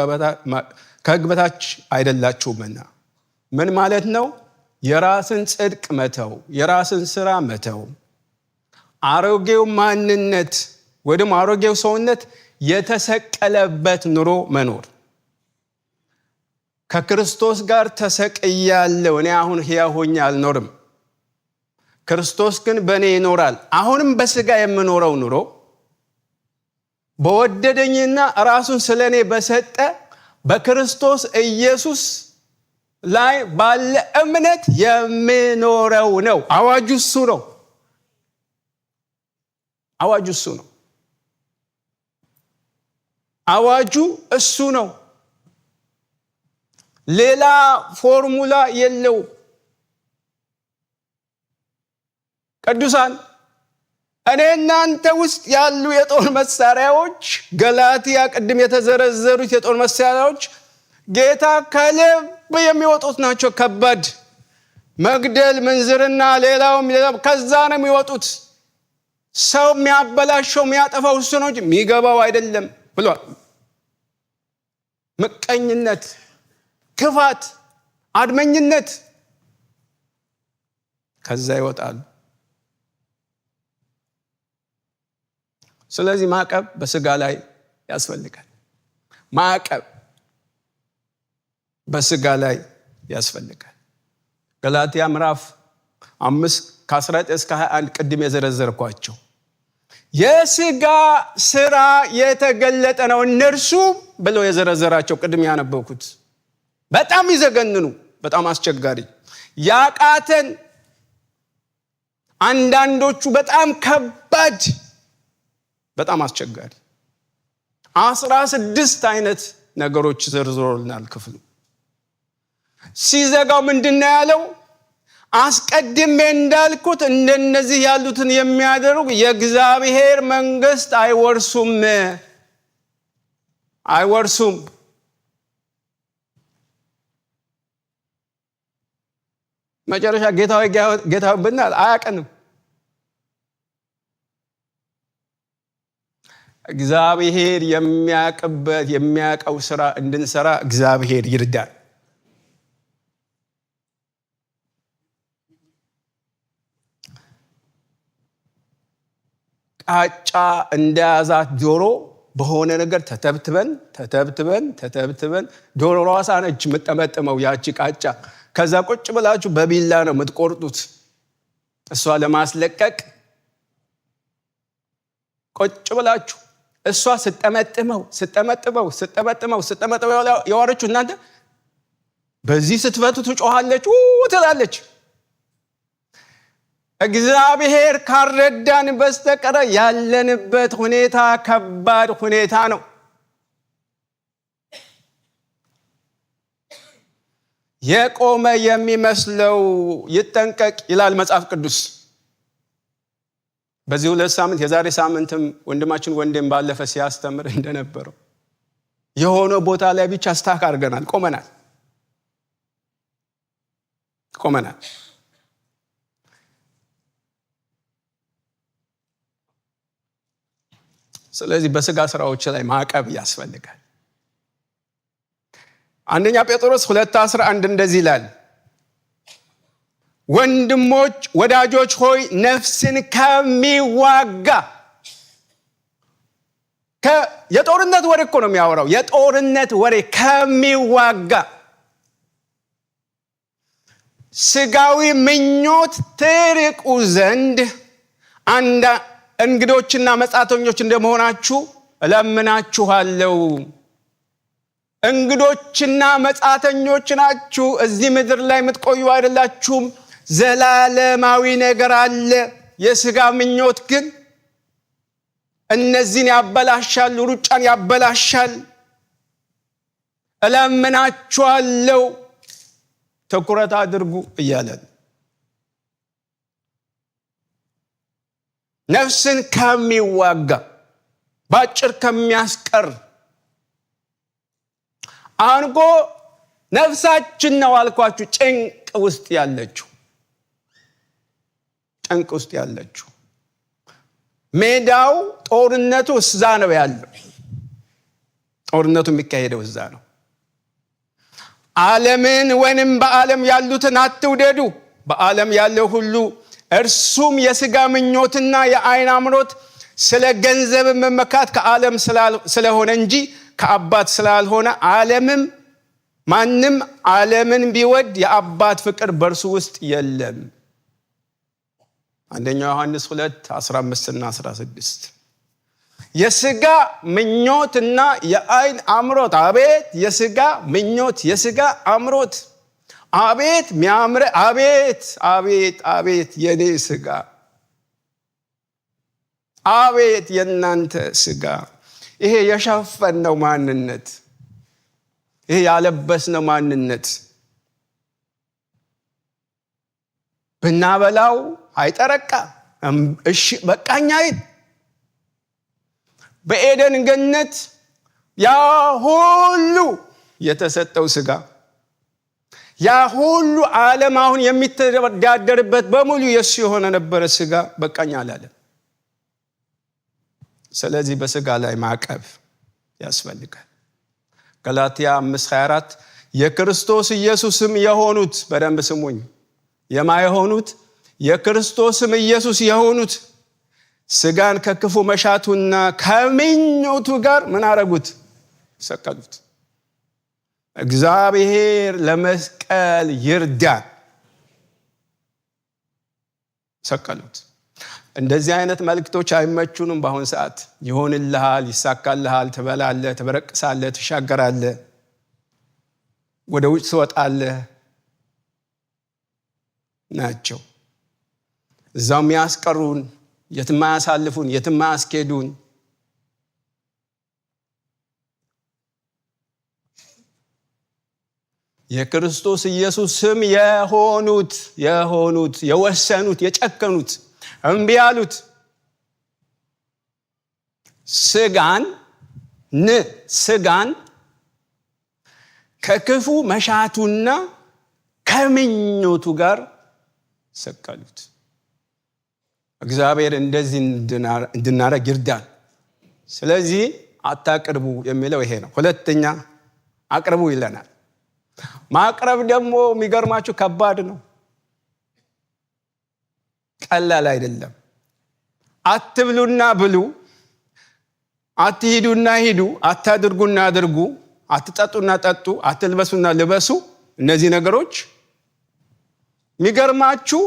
በታች አይደላችሁምና። ምን ማለት ነው? የራስን ጽድቅ መተው፣ የራስን ስራ መተው፣ አሮጌው ማንነት ወይም አሮጌው ሰውነት የተሰቀለበት ኑሮ መኖር። ከክርስቶስ ጋር ተሰቅያለሁ፣ እኔ አሁን ሕያው ሆኜ አልኖርም፣ ክርስቶስ ግን በእኔ ይኖራል። አሁንም በስጋ የምኖረው ኑሮ በወደደኝና ራሱን ስለ እኔ በሰጠ በክርስቶስ ኢየሱስ ላይ ባለ እምነት የምኖረው ነው። አዋጁ እሱ ነው። አዋጁ እሱ ነው። አዋጁ እሱ ነው። ሌላ ፎርሙላ የለው። ቅዱሳን፣ እኔ እናንተ ውስጥ ያሉ የጦር መሳሪያዎች ገላትያ ቅድም የተዘረዘሩት የጦር መሳሪያዎች ጌታ ከልብ የሚወጡት ናቸው። ከባድ መግደል፣ ምንዝርና ሌላውም ከዛ ነው የሚወጡት። ሰው የሚያበላሸው የሚያጠፋው እሱ ነው እንጂ የሚገባው አይደለም ብሏል። ምቀኝነት፣ ክፋት፣ አድመኝነት ከዛ ይወጣሉ። ስለዚህ ማዕቀብ በስጋ ላይ ያስፈልጋል። ማዕቀብ በስጋ ላይ ያስፈልጋል። ገላትያ ምዕራፍ 5:19-21 ቅድም የዘረዘርኳቸው የስጋ ስራ የተገለጠ ነው። እነርሱ ብለው የዘረዘራቸው ቅድም ያነበብኩት በጣም ይዘገንኑ፣ በጣም አስቸጋሪ፣ ያቃተን፣ አንዳንዶቹ በጣም ከባድ፣ በጣም አስቸጋሪ 16 አይነት ነገሮች ዘርዝሮልናል ክፍሉ። ሲዘጋው ምንድነው ያለው? አስቀድሜ እንዳልኩት እንደነዚህ ያሉትን የሚያደርጉ የእግዚአብሔር መንግስት አይወርሱም። መጨረሻ ጌታዊ ብናል አያቀንም። እግዚአብሔር የሚያቀው ስራ እንድንሰራ እግዚአብሔር ይርዳል። ቃጫ እንደያዛት ዶሮ በሆነ ነገር ተተብትበን ዶሮ ራሷ ነች የምትጠመጥመው ያቺ ቃጫ። ከዛ ቁጭ ብላችሁ በቢላ ነው የምትቆርጡት። እሷ ለማስለቀቅ ቁጭ ብላችሁ እሷ ስትጠመጥመው ያወረችው እናንተ በዚህ ስትፈቱ ትጮኻለች ትላለች። እግዚአብሔር ካረዳን በስተቀር ያለንበት ሁኔታ ከባድ ሁኔታ ነው። የቆመ የሚመስለው ይጠንቀቅ ይላል መጽሐፍ ቅዱስ። በዚህ 2 ሳምንት የዛሬ ሳምንትም ወንድማችን ወንድም ባለፈ ሲያስተምር እንደነበረው የሆነ ቦታ ላይ ብቻ ስታክ አድርገናል፣ ቆመናል። ስለዚህ በስጋ ስራዎች ላይ ማዕቀብ ያስፈልጋል። አንደኛ ጴጥሮስ 2:11 እንደዚህ ይላል፣ ወንድሞች ወዳጆች ሆይ ነፍስን ከሚዋጋ የጦርነት ወሬ እኮ ነው የሚያወራው። የጦርነት ወሬ ከሚዋጋ ስጋዊ ምኞት ትርቁ ዘንድ እንግዶችና መጻተኞች እንደመሆናችሁ እለምናችኋለሁ። እንግዶችና መጻተኞች ናችሁ። እዚህ ምድር ላይ የምትቆዩ አይደላችሁም። ዘላለማዊ ነገር አለ። የስጋ ምኞት ግን እነዚህን ያበላሻል፣ ሩጫን ያበላሻል። እለምናችኋለሁ ትኩረት አድርጉ እያለን ነፍስን ከሚዋጋ ባጭር ከሚያስቀር አንጎ ነፍሳችን ነው አልኳችሁ ጭንቅ ውስጥ ያለችው ሜዳው ጦርነቱ እዛ ነው ያለው። ጦርነቱ የሚካሄደው እዛ ነው። ዓለምን ወይንም በዓለም ያሉትን አትውደዱ። በዓለም ያለው ሁሉ እርሱም የሥጋ ምኞትና የዓይን አምሮት ስለ ገንዘብ መመካት ከዓለም ስለሆነ እንጂ ከአባት ስላልሆነ ማንም ዓለምን ቢወድ የአባት ፍቅር በእርሱ ውስጥ የለም። አንደኛ ዮሐንስ 2:15 እና 16 የሥጋ ምኞትና የዓይን አምሮት። አቤት የሥጋ ምኞት፣ የሥጋ አምሮት! አቤት ሚያምረ! አቤት የኔ ሥጋ! አቤት የናንተ ሥጋ! ይሄ የሸፈነው ማንነት፣ ይሄ ያለበስነው ማንነት ብናበላው አይጠረቃ። እሺ በቃኝ አይል። በኤደን ገነት ያ ሁሉ የተሰጠው ሥጋ፣ ያ ሁሉ ዓለም አሁን የሚተዳደርበት በሙሉ የሱ የሆነ ነበረ። ሥጋ በቃኝ አላለም። ስለዚህ በሥጋ ላይ ማዕቀብ ያስፈልጋል። ገላትያ 5:24 የክርስቶስ ኢየሱስም የሆኑት፣ በደንብ ስሙኝ፣ የማይሆኑት የክርስቶስም ኢየሱስ የሆኑት ሥጋን ከክፉ መሻቱና ከምኞቱ ጋር ምን አረጉት? ሰቀሉት። እግዚአብሔር ለመስቀል ይርዳን። ሰቀሉት። እንደዚህ አይነት መልእክቶች አይመቹንም በአሁን ሰዓት። ይሆንልሃል፣ ይሳካልሃል፣ ትበላለህ፣ ትበረቅሳለህ፣ ትሻገራለህ፣ ወደ ውጭ ትወጣለህ ናቸው። እዛው የሚያስቀሩን፣ የትም አያሳልፉን፣ የትም አያስኬዱን። የክርስቶስ ኢየሱስ ስም የሆኑት የወሰኑት፣ የጨከኑት፣ እምቢ ያሉት ሥጋን ከክፉ መሻቱና ከምኞቱ ጋር ሰቀሉት። እግዚአብሔር እንደዚህ እንድናረግ ይርዳል። ስለዚህ አታቅርቡ የሚለው ይሄ ነው። ሁለተኛ አቅርቡ ይለናል። ማቅረብ ደግሞ የሚገርማችሁ ከባድ ነው፣ ቀላል አይደለም። አትብሉና ብሉ፣ አትሂዱና ሂዱ፣ አታድርጉና አድርጉ፣ አትጠጡና ጠጡ፣ አትልበሱና ልበሱ። እነዚህ ነገሮች የሚገርማችሁ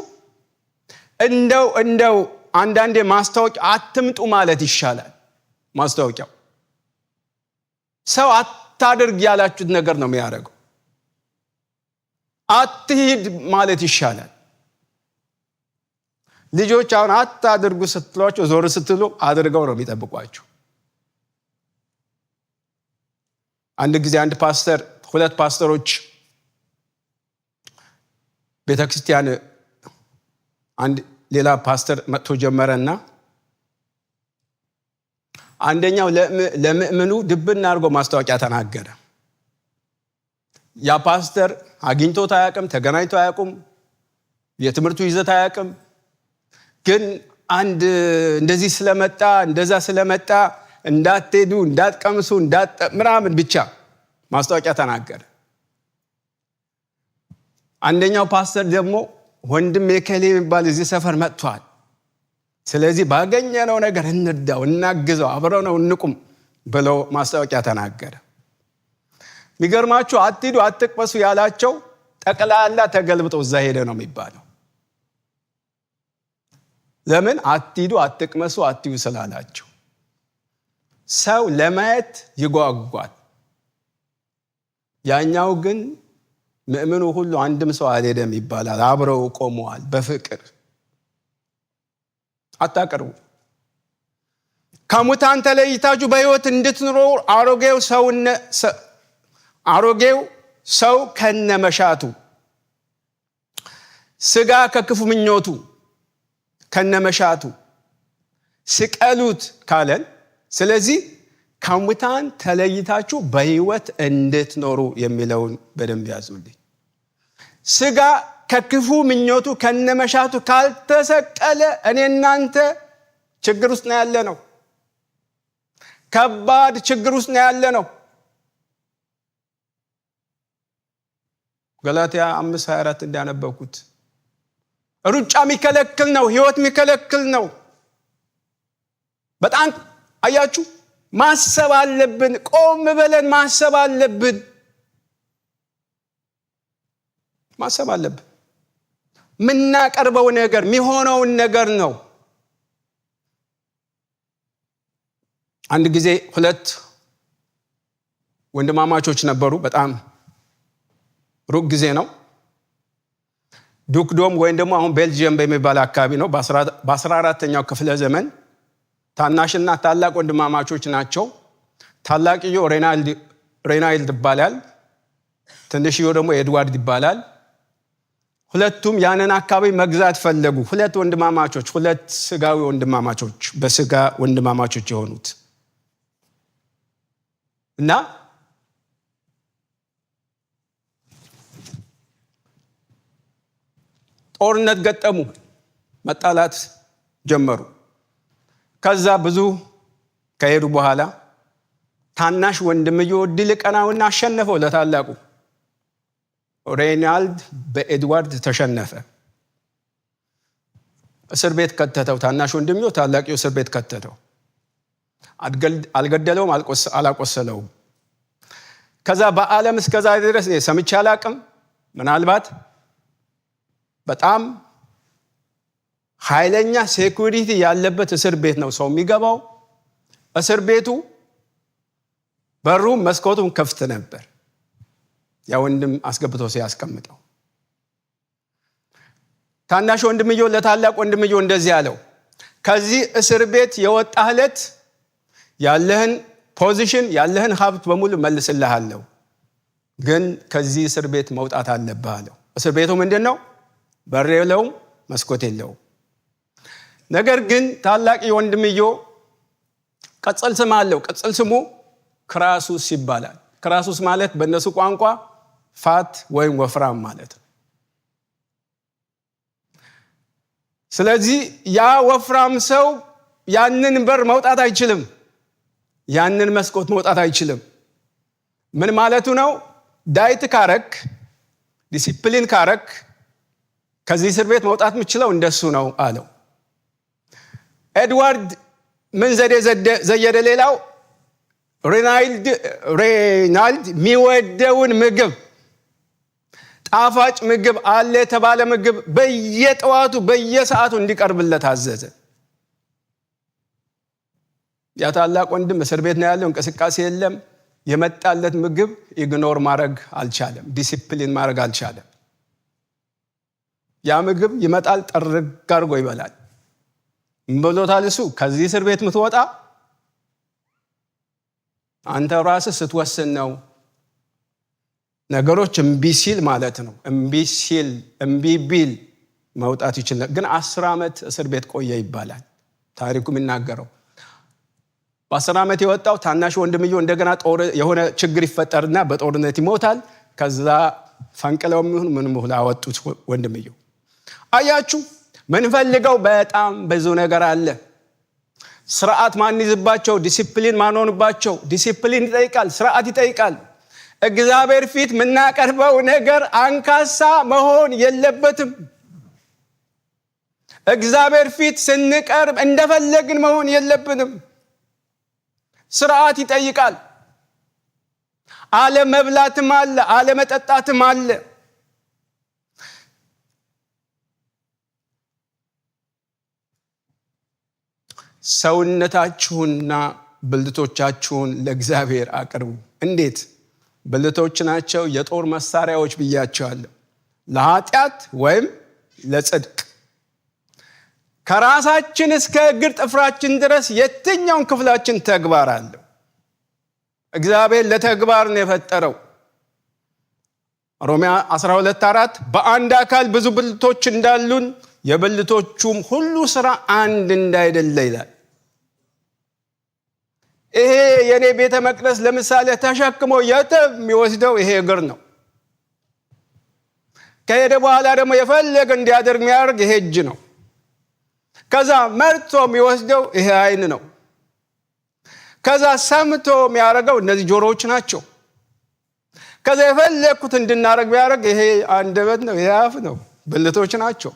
እንደው አንዳንዴ ማስታወቂያ አትምጡ ማለት ይሻላል። ማስታወቂያው ሰው አታድርግ ያላችሁት ነገር ነው የሚያደርገው። አትሂድ ማለት ይሻላል። ልጆች አሁን አታድርጉ ስትሏቸው ዞር ስትሉ አድርገው ነው የሚጠብቋቸው። አንድ ጊዜ ሁለት ፓስተሮች ቤተክርስቲያን አንድ ሌላ ፓስተር መጥቶ ጀመረና አንደኛው ለምእምኑ ድብና አድርጎ ማስታወቂያ ተናገረ። ያ ፓስተር አግኝቶት አያውቅም፣ ተገናኝቶ አያውቁም፣ የትምህርቱ ይዘት አያውቅም። ግን አንድ እንደዚህ ስለመጣ እንደዛ ስለመጣ እንዳትሄዱ፣ እንዳትቀምሱ፣ ምናምን ብቻ ማስታወቂያ ተናገረ። አንደኛው ፓስተር ደግሞ ወንድም የከሌ የሚባል እዚህ ሰፈር መጥቷል፣ ስለዚህ ባገኘነው ነገር እንርዳው፣ እናግዘው፣ አብረነው እንቁም ብለው ማስታወቂያ ተናገረ። የሚገርማችሁ አትሂዱ አትቅመሱ ያላቸው ጠቅላላ ተገልብጠው እዛ ሄደ ነው የሚባለው። ለምን? አትሂዱ አትቅመሱ አትዩ ስላላቸው። ሰው ለማየት ይጓጓል። ያኛው ግን ምእምኑ ሁሉ አንድም ሰው አልሄደም ይባላል። አብረው ቆመዋል በፍቅር። አታቀርቡ። ከሙታን ተለይታችሁ በሕይወት እንድትኖሩ አሮጌው ሰው ከነመሻቱ፣ ስጋ ከክፉ ምኞቱ ከነመሻቱ ስቀሉት ካለን፣ ስለዚህ ከሙታን ተለይታችሁ በሕይወት እንድትኖሩ የሚለውን በደንብ ያዙልኝ። ስጋ ከክፉ ምኞቱ ከነመሻቱ ካልተሰቀለ እኔ እናንተ ችግር ውስጥ ነው ያለ ነው። ከባድ ችግር ውስጥ ነው ያለ ነው። ገላትያ 5:24 እንዳነበብኩት ሩጫ የሚከለክል ነው፣ ህይወት የሚከለክል ነው። በጣም አያችሁ፣ ማሰብ አለብን። ቆም ብለን ማሰብ አለብን። ማሰብ አለብን። ምናቀርበው ነገር የሚሆነውን ነገር ነው። አንድ ጊዜ ሁለት ወንድማማቾች ነበሩ። በጣም ሩቅ ጊዜ ነው። ዱክዶም ወይም ደግሞ አሁን ቤልጂየም በሚባል አካባቢ ነው። በ14ኛው ክፍለ ዘመን ታናሽና ታላቅ ወንድማማቾች ናቸው። ታላቅየው ሬናይልድ ይባላል። ትንሽየው ደግሞ ኤድዋርድ ይባላል። ሁለቱም ያንን አካባቢ መግዛት ፈለጉ። ሁለት ወንድማማቾች፣ ሁለት ስጋዊ ወንድማማቾች፣ በስጋ ወንድማማቾች የሆኑት እና ጦርነት ገጠሙ። መጣላት ጀመሩ። ከዛ ብዙ ከሄዱ በኋላ ታናሽ ወንድምየው ድል ቀናውና አሸነፈው ለታላቁ። ሬናልድ በኤድዋርድ ተሸነፈ። እስር ቤት ከተተው። ታናሽ ወንድምየው ታላቂው እስር ቤት ከተተው። አልገደለውም፣ አላቆሰለውም። ከዛ በዓለም እስከዛ ድረስ ሰምቼ አላቅም። ምናልባት በጣም ኃይለኛ ሴኩሪቲ ያለበት እስር ቤት ነው ሰው የሚገባው። እስር ቤቱ በሩም መስኮቱም ከፍት ነበር። ያ ወንድም አስገብቶ ሲያስቀምጠው ታናሽ ወንድምየው ለታላቅ ወንድምየው እንደዚህ አለው፣ ከዚህ እስር ቤት የወጣህ ዕለት ያለህን ፖዚሽን ያለህን ሀብት በሙሉ መልስልሃለሁ፣ ግን ከዚህ እስር ቤት መውጣት አለብህ አለው። እስር ቤቱ ምንድን ነው? በር የለውም፣ መስኮት የለውም። ነገር ግን ታላቅ ወንድምየው ቅጽል ስም አለው። ቅጽል ስሙ ክራሱስ ይባላል። ክራሱስ ማለት በእነሱ ቋንቋ ፋት ወይም ወፍራም ማለት ነው። ስለዚህ ያ ወፍራም ሰው ያንን በር መውጣት አይችልም፣ ያንን መስኮት መውጣት አይችልም። ምን ማለቱ ነው? ዳይት ካረክ፣ ዲሲፕሊን ካረክ ከዚህ እስር ቤት መውጣት የምችለው እንደሱ ነው አለው። ኤድዋርድ ምን ዘየደ ሌላው ሬናልድ የሚወደውን ምግብ፣ ጣፋጭ ምግብ አለ የተባለ ምግብ በየጠዋቱ በየሰዓቱ እንዲቀርብለት አዘዘ። ያ ታላቅ ወንድም እስር ቤት ነው ያለው፣ እንቅስቃሴ የለም። የመጣለት ምግብ ኢግኖር ማድረግ አልቻለም፣ ዲሲፕሊን ማድረግ አልቻለም። ያ ምግብ ይመጣል፣ ጠርግ አድርጎ ይበላል። ብሎታል እሱ ከዚህ እስር ቤት የምትወጣ አንተ ራስህ ስትወስን ነው። ነገሮች እምቢ ሲል ማለት ነው። እምቢ ቢል መውጣት ይችላል። ግን 10 ዓመት እስር ቤት ቆየ ይባላል ታሪኩ የሚናገረው። በ10 ዓመት የወጣው ታናሽ ወንድምየው እንደገና የሆነ ችግር ይፈጠርና በጦርነት ይሞታል። ከዛ ፈንቅለው ምን አወጡት ወንድምየው። አያችሁ፣ ምንፈልገው በጣም ብዙ ነገር አለ። ስርዓት ማንይዝባቸው፣ ዲሲፕሊን ማንሆንባቸው። ዲሲፕሊን ይጠይቃል፣ ስርዓት ይጠይቃል። እግዚአብሔር ፊት የምናቀርበው ነገር አንካሳ መሆን የለበትም። እግዚአብሔር ፊት ስንቀርብ እንደፈለግን መሆን የለብንም። ስርዓት ይጠይቃል። አለመብላትም አለ፣ አለመጠጣትም አለ። ሰውነታችሁንና ብልቶቻችሁን ለእግዚአብሔር አቅርቡ። እንዴት? ብልቶች ናቸው የጦር መሳሪያዎች ብያቸዋለሁ። ለኃጢአት ወይም ለጽድቅ። ከራሳችን እስከ እግር ጥፍራችን ድረስ የትኛውን ክፍላችን ተግባር አለው። እግዚአብሔር ለተግባር ነው የፈጠረው። ሮሜ 12:4 በአንድ አካል ብዙ ብልቶች እንዳሉን የብልቶቹም ሁሉ ስራ አንድ እንዳይደለ ይላል። ይሄ የኔ ቤተ መቅደስ ለምሳሌ ተሸክሞ የሚወስደው ይሄ እግር ነው። ከሄደ በኋላ ደግሞ የፈለገ እንዲያደርግ የሚያደርግ ይሄ እጅ ነው። ከዛ መርቶ የሚወስደው ይሄ አይን ነው። ከዛ ሰምቶ የሚያደርገው እነዚህ ጆሮዎች ናቸው። ከዛ የፈለኩት እንድናደርግ ቢያደርግ ይሄ አንደበት ነው፣ ይሄ አፍ ነው፣ ብልቶች ናቸው።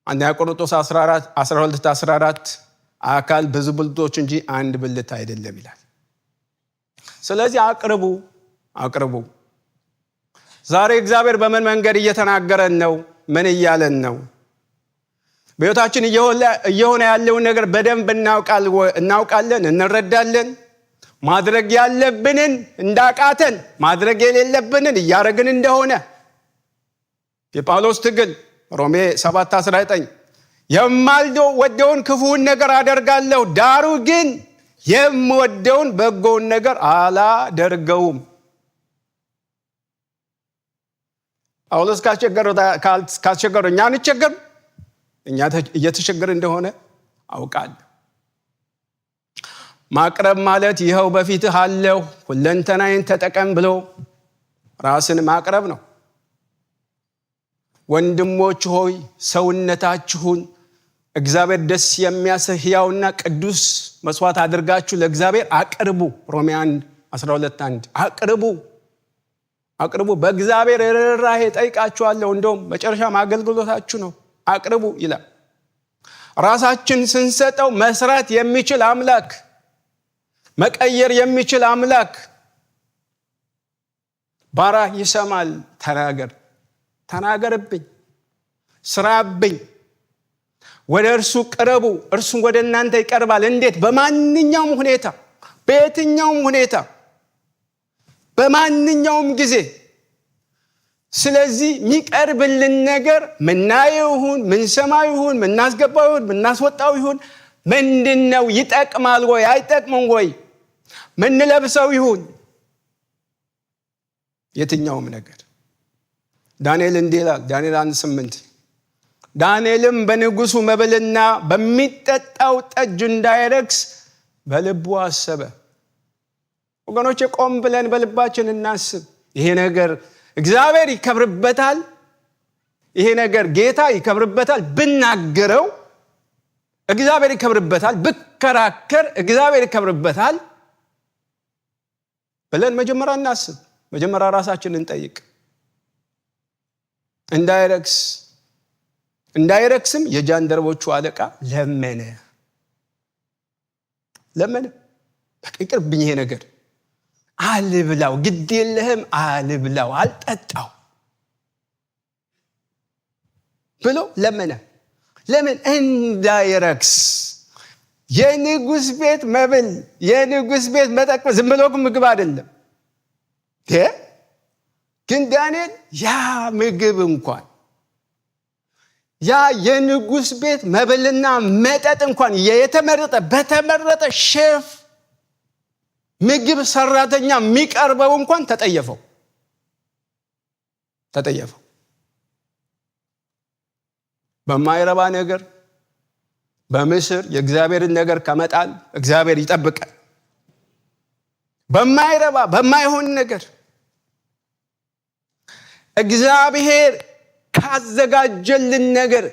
አንደኛ ቆሮንቶስ 12:14 አካል ብዙ ብልቶች እንጂ አንድ ብልት አይደለም ይላል። ስለዚህ አቅርቡ። ዛሬ እግዚአብሔር በምን መንገድ እየተናገረን ነው? ምን እያለን ነው? በሕይወታችን እየሆነ ያለውን ነገር በደንብ እናውቃለን፣ እንረዳለን። ማድረግ ያለብንን እንዳቃተን፣ ማድረግ የሌለብንን እያረግን እንደሆነ የጳውሎስ ትግል ሮሜ 7:19 የማልወደውን ክፉውን ነገር አደርጋለሁ፣ ዳሩ ግን የምወደውን በጎውን ነገር አላደርገውም። ጳውሎስ ካስቸገረው እኛ አንቸገርም። እኛ እየተቸገረ እንደሆነ አውቃለሁ። ማቅረብ ማለት ይኸው በፊትህ አለሁ ሁለንተናዬን ተጠቀም ብሎ ራስን ማቅረብ ነው። ወንድሞች ሆይ ሰውነታችሁን እግዚአብሔር ደስ የሚያሰኝ ሕያውና ቅዱስ መስዋዕት አድርጋችሁ ለእግዚአብሔር አቅርቡ። ሮሜ 12:1 አቅርቡ። በእግዚአብሔር ርኅራኄ ጠይቃችኋለሁ። እንደውም መጨረሻም አገልግሎታችሁ ነው። አቅርቡ ይላል። ራሳችን ስንሰጠው መስራት የሚችል አምላክ፣ መቀየር የሚችል አምላክ ባራ ይሰማል። ተናገርብኝ፣ ስራብኝ፣ ወደ እርሱ ቅረቡ፣ እርሱም ወደ እናንተ ይቀርባል። እንዴት? በማንኛውም ሁኔታ፣ በየትኛውም ሁኔታ፣ በማንኛውም ጊዜ። ስለዚህ የሚቀርብልን ነገር ምናየው ይሁን፣ ምንሰማው ይሁን፣ ምናስገባው ይሁን፣ ምናስወጣው ይሁን ምንድነው? ይጠቅማል ወይ አይጠቅምም ወይ? ምንለብሰው ይሁን፣ የትኛውም ነገር። ዳንኤል እንዲህ ይላል፣ ዳንኤል 1:8 ዳንኤልም በንጉሱ መብልና በሚጠጣው ጠጅ እንዳይረክስ በልቡ አሰበ። ወገኖቼ ቆም ብለን በልባችን እናስብ። ይሄ ነገር እግዚአብሔር ይከብርበታል። ይሄ ነገር ጌታ ይከብርበታል ብናገረው እግዚአብሔር ይከብርበታል፣ ብከራከር እግዚአብሔር ይከብርበታል ብለን መጀመሪያ እናስብ። መጀመሪያ ራሳችንን እንጠይቅ። እንዳይረክስም የጃንደረቦቹ አለቃ ለመነ። በቃ ይቅርብኝ ይሄ ነገር፣ አልብላው፣ ግድ የለህም አልብላው፣ አልጠጣው ብሎ ለመነ። ለምን? እንዳይረክስ። የንጉሥ ቤት መብል፣ የንጉሥ ቤት መጠጥ ዝም ብሎ ምግብ አይደለም። ግን ዳንኤል ያ ምግብ እንኳን ያ የንጉሥ ቤት መብልና መጠጥ እንኳን በተመረጠ ሼፍ ምግብ ሰራተኛ የሚቀርበው እንኳን ተጠየፈው። በማይረባ ነገር በምስር የእግዚአብሔርን ነገር ከመጣል እግዚአብሔር ይጠብቃል። በማይረባ በማይሆን ነገር እግዚአብሔር ካዘጋጀልን ነገር፣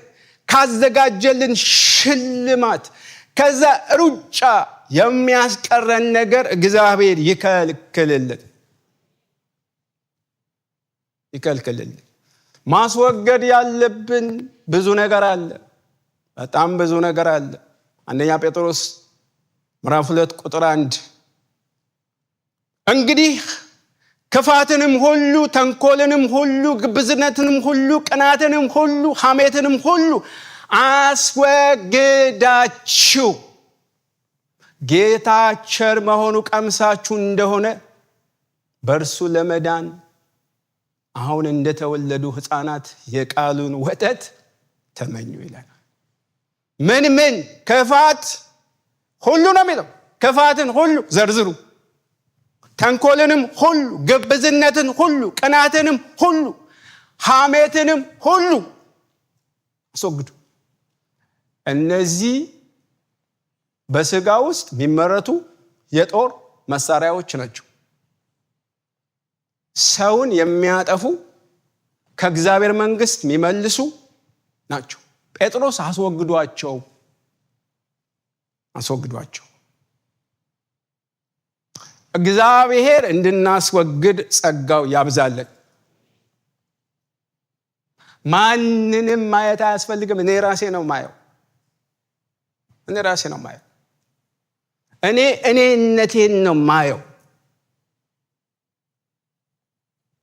ካዘጋጀልን ሽልማት፣ ከዛ ሩጫ የሚያስቀረን ነገር እግዚአብሔር ይከልክልልን። ማስወገድ ያለብን ብዙ ነገር አለ፣ በጣም ብዙ ነገር አለ። አንደኛ ጴጥሮስ ምዕራፍ 2 ቁጥር 1 እንግዲህ ክፋትንም ሁሉ፣ ተንኮልንም ሁሉ፣ ግብዝነትንም ሁሉ፣ ቅናትንም ሁሉ፣ ሐሜትንም ሁሉ አስወግዳችሁ ጌታ ቸር መሆኑ ቀምሳችሁ እንደሆነ በእርሱ ለመዳን አሁን እንደተወለዱ ሕፃናት የቃሉን ወተት ተመኙ ይላል። ምን ክፋት ሁሉ ነው የሚለው። ክፋትን ሁሉ ዘርዝሩ፣ ተንኮልንም ሁሉ፣ ግብዝነትን ሁሉ፣ ቅናትንም ሁሉ፣ ሐሜትንም ሁሉ አስወግዱ። እነዚህ በስጋ ውስጥ የሚመረቱ የጦር መሳሪያዎች ናቸው። ሰውን የሚያጠፉ፣ ከእግዚአብሔር መንግስት የሚመልሱ ናቸው። ጴጥሮስ አስወግዷቸው። እግዚአብሔር እንድናስወግድ ጸጋው ያብዛለን። ማንንም ማየት አያስፈልግም። እኔ ራሴ ነው ማየው።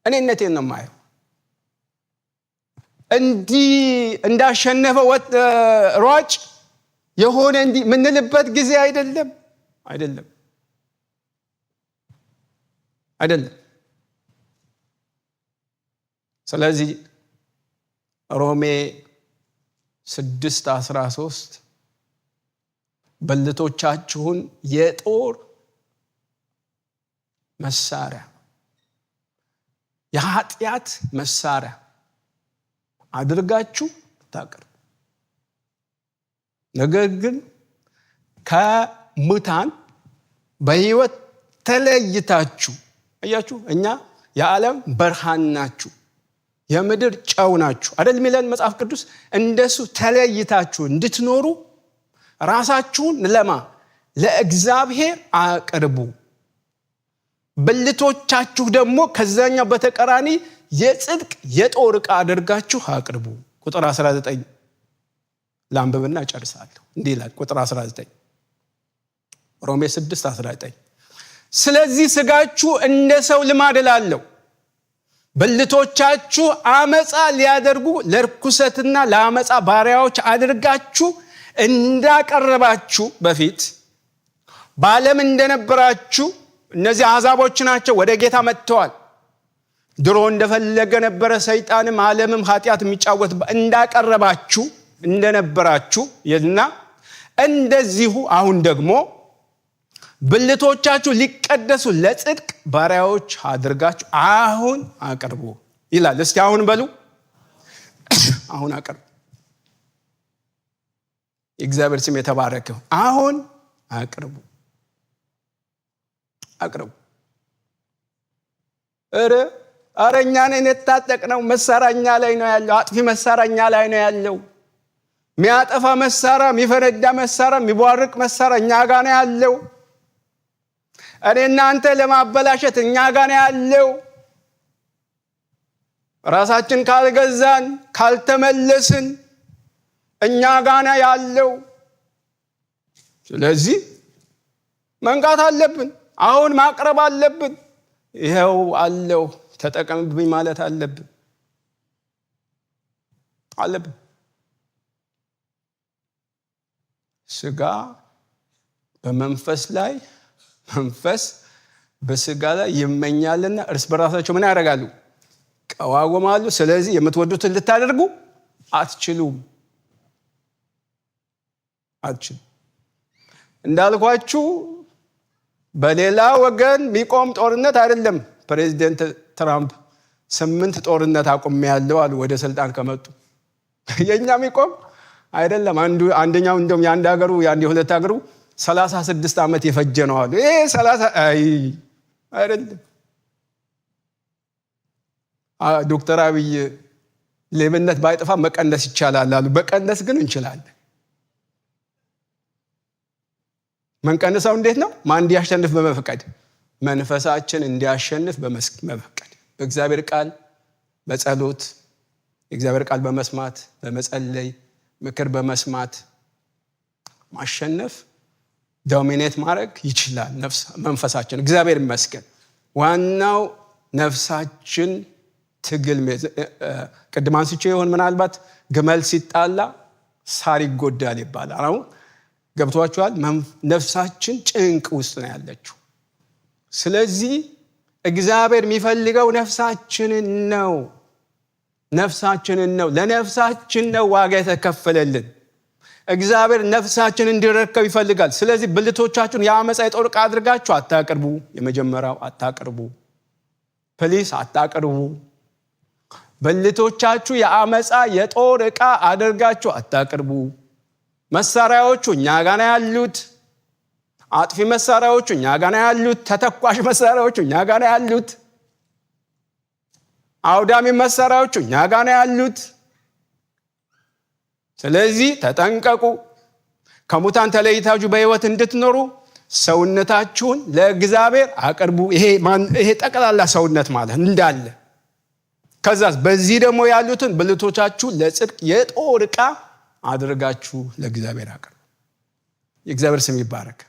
እኔነቴን ነው ማየው። እንዲህ እንዳሸነፈው ሯጭ የሆነ እንዲህ ምንልበት ጊዜ አይደለም። ስለዚህ ሮሜ 6:13 ብልቶቻችሁን የጦር መሳሪያ፣ የኃጢአት መሳሪያ አድርጋችሁ ታቀርቡ፣ ነገር ግን ከሙታን በሕይወት ተለይታችሁ። አያችሁ፣ እኛ የዓለም ብርሃን ናችሁ፣ የምድር ጨው ናችሁ አይደል የሚለን መጽሐፍ ቅዱስ። እንደሱ ተለይታችሁ እንድትኖሩ ራሳችሁን ለእግዚአብሔር አቅርቡ። ብልቶቻችሁ ደግሞ ከዛኛው በተቃራኒ የጽድቅ የጦር ዕቃ አድርጋችሁ አቅርቡ። ቁጥር 19 ላንብብና ጨርሳለሁ። እንዲህ ይላል ቁጥር 19 ሮሜ 6:19 ስለዚህ ሥጋችሁ እንደ ሰው ልማድ ላለው ብልቶቻችሁ አመፃ ሊያደርጉ ለርኩሰትና ለአመፃ ባሪያዎች አድርጋችሁ እንዳቀረባችሁ በፊት በዓለም እንደነበራችሁ። እነዚህ አሕዛቦች ናቸው፣ ወደ ጌታ መጥተዋል። ድሮ እንደፈለገ ነበረ ሰይጣንም ዓለምም ኃጢአት የሚጫወት እንዳቀረባችሁ እንደነበራችሁ ይልና እንደዚሁ አሁን ደግሞ ብልቶቻችሁ ሊቀደሱ ለጽድቅ ባሪያዎች አድርጋችሁ አሁን አቅርቡ ይላል። እስቲ አሁን በሉ። አሁን አቅርቡ። የእግዚአብሔር ስም የተባረከው። አሁን አቅርቡ። አረኛ ነን የታጠቅነው መሳሪያኛ ላይ ነው ያለው። አጥፊ መሳሪያኛ ላይ ነው ያለው። ሚያጠፋ መሳሪያ፣ ሚፈነዳ መሳሪያ፣ ሚቧርቅ መሳሪያ እኛ ጋር ነው ያለው። እኔና አንተ ለማበላሸት እኛ ጋር ነው ያለው። ራሳችን ካልገዛን ካልተመለስን እኛ ጋር ነው ያለው። ስለዚህ መንቃት አለብን። አሁን ማቅረብ አለብን። ይሄው አለው ተጠቀምብኝ ማለት አለብን። ስጋ በመንፈስ ላይ መንፈስ በስጋ ላይ ይመኛልና እርስ በራሳቸው ምን ያደርጋሉ? ይቃወማሉ። ስለዚህ የምትወዱትን ልታደርጉ አትችሉም። እንዳልኳችሁ በሌላ ወገን የሚቆም ጦርነት አይደለም። ፕሬዚደንት ትራምፕ 8 ጦርነት አቁሜያለሁ አሉ ወደ ስልጣን ከመጡ። የኛ የሚቆም አይደለም። አንደኛው እንደውም የአንድ ሀገሩ የአንድ የሁለት ሀገሩ 36 ዓመት የፈጀ ነው አሉ። ይሄ 30 አይደለም። ዶክተር አብይ ሌብነት ባይጠፋ መቀነስ ይቻላል አሉ። በቀነስ ግን እንችላለን። መንቀነሳው እንዴት ነው? ማን እንዲያሸንፍ በመፍቀድ መንፈሳችን እንዲያሸንፍ በመፍቀድ በእግዚአብሔር ቃል በጸሎት የእግዚአብሔር ቃል በመስማት በመጸለይ ምክር በመስማት ማሸነፍ ዶሚኔት ማድረግ ይችላል መንፈሳችን። እግዚአብሔር ይመስገን። ዋናው ነፍሳችን ትግል ቅድም አንስቼ ይሆን ምናልባት ግመል ሲጣላ ሳር ይጎዳል ይባላል። አሁን ገብቷችኋል? ነፍሳችን ጭንቅ ውስጥ ነው ያለችው። ስለዚህ እግዚአብሔር የሚፈልገው ነፍሳችንን ነው። ለነፍሳችን ነው ዋጋ የተከፈለልን። እግዚአብሔር ነፍሳችን እንዲረከብ ይፈልጋል። ስለዚህ ብልቶቻችሁን የአመፃ የጦር ዕቃ አድርጋችሁ አታቅርቡ። የመጀመሪያው አታቅርቡ፣ ፕሊስ አታቅርቡ። ብልቶቻችሁ የአመፃ የጦር ዕቃ አድርጋችሁ አታቅርቡ። መሳሪያዎቹ እኛ ጋር ነው ያሉት። አጥፊ መሳሪያዎቹ እኛ ጋር ነው ያሉት። ተተኳሽ መሳሪያዎቹ እኛ ጋር ነው ያሉት። አውዳሚ መሳሪያዎቹ እኛ ጋር ነው ያሉት። ስለዚህ ተጠንቀቁ። ከሙታን ተለይታችሁ በሕይወት እንድትኖሩ ሰውነታችሁን ለእግዚአብሔር አቅርቡ። ይሄ ጠቅላላ ሰውነት ማለት እንዳለ። ከዛስ በዚህ ደግሞ ያሉትን ብልቶቻችሁ ለጽድቅ የጦር ዕቃ አድርጋችሁ ለእግዚአብሔር አቅርቡ። የእግዚአብሔር ስም ይባረክ።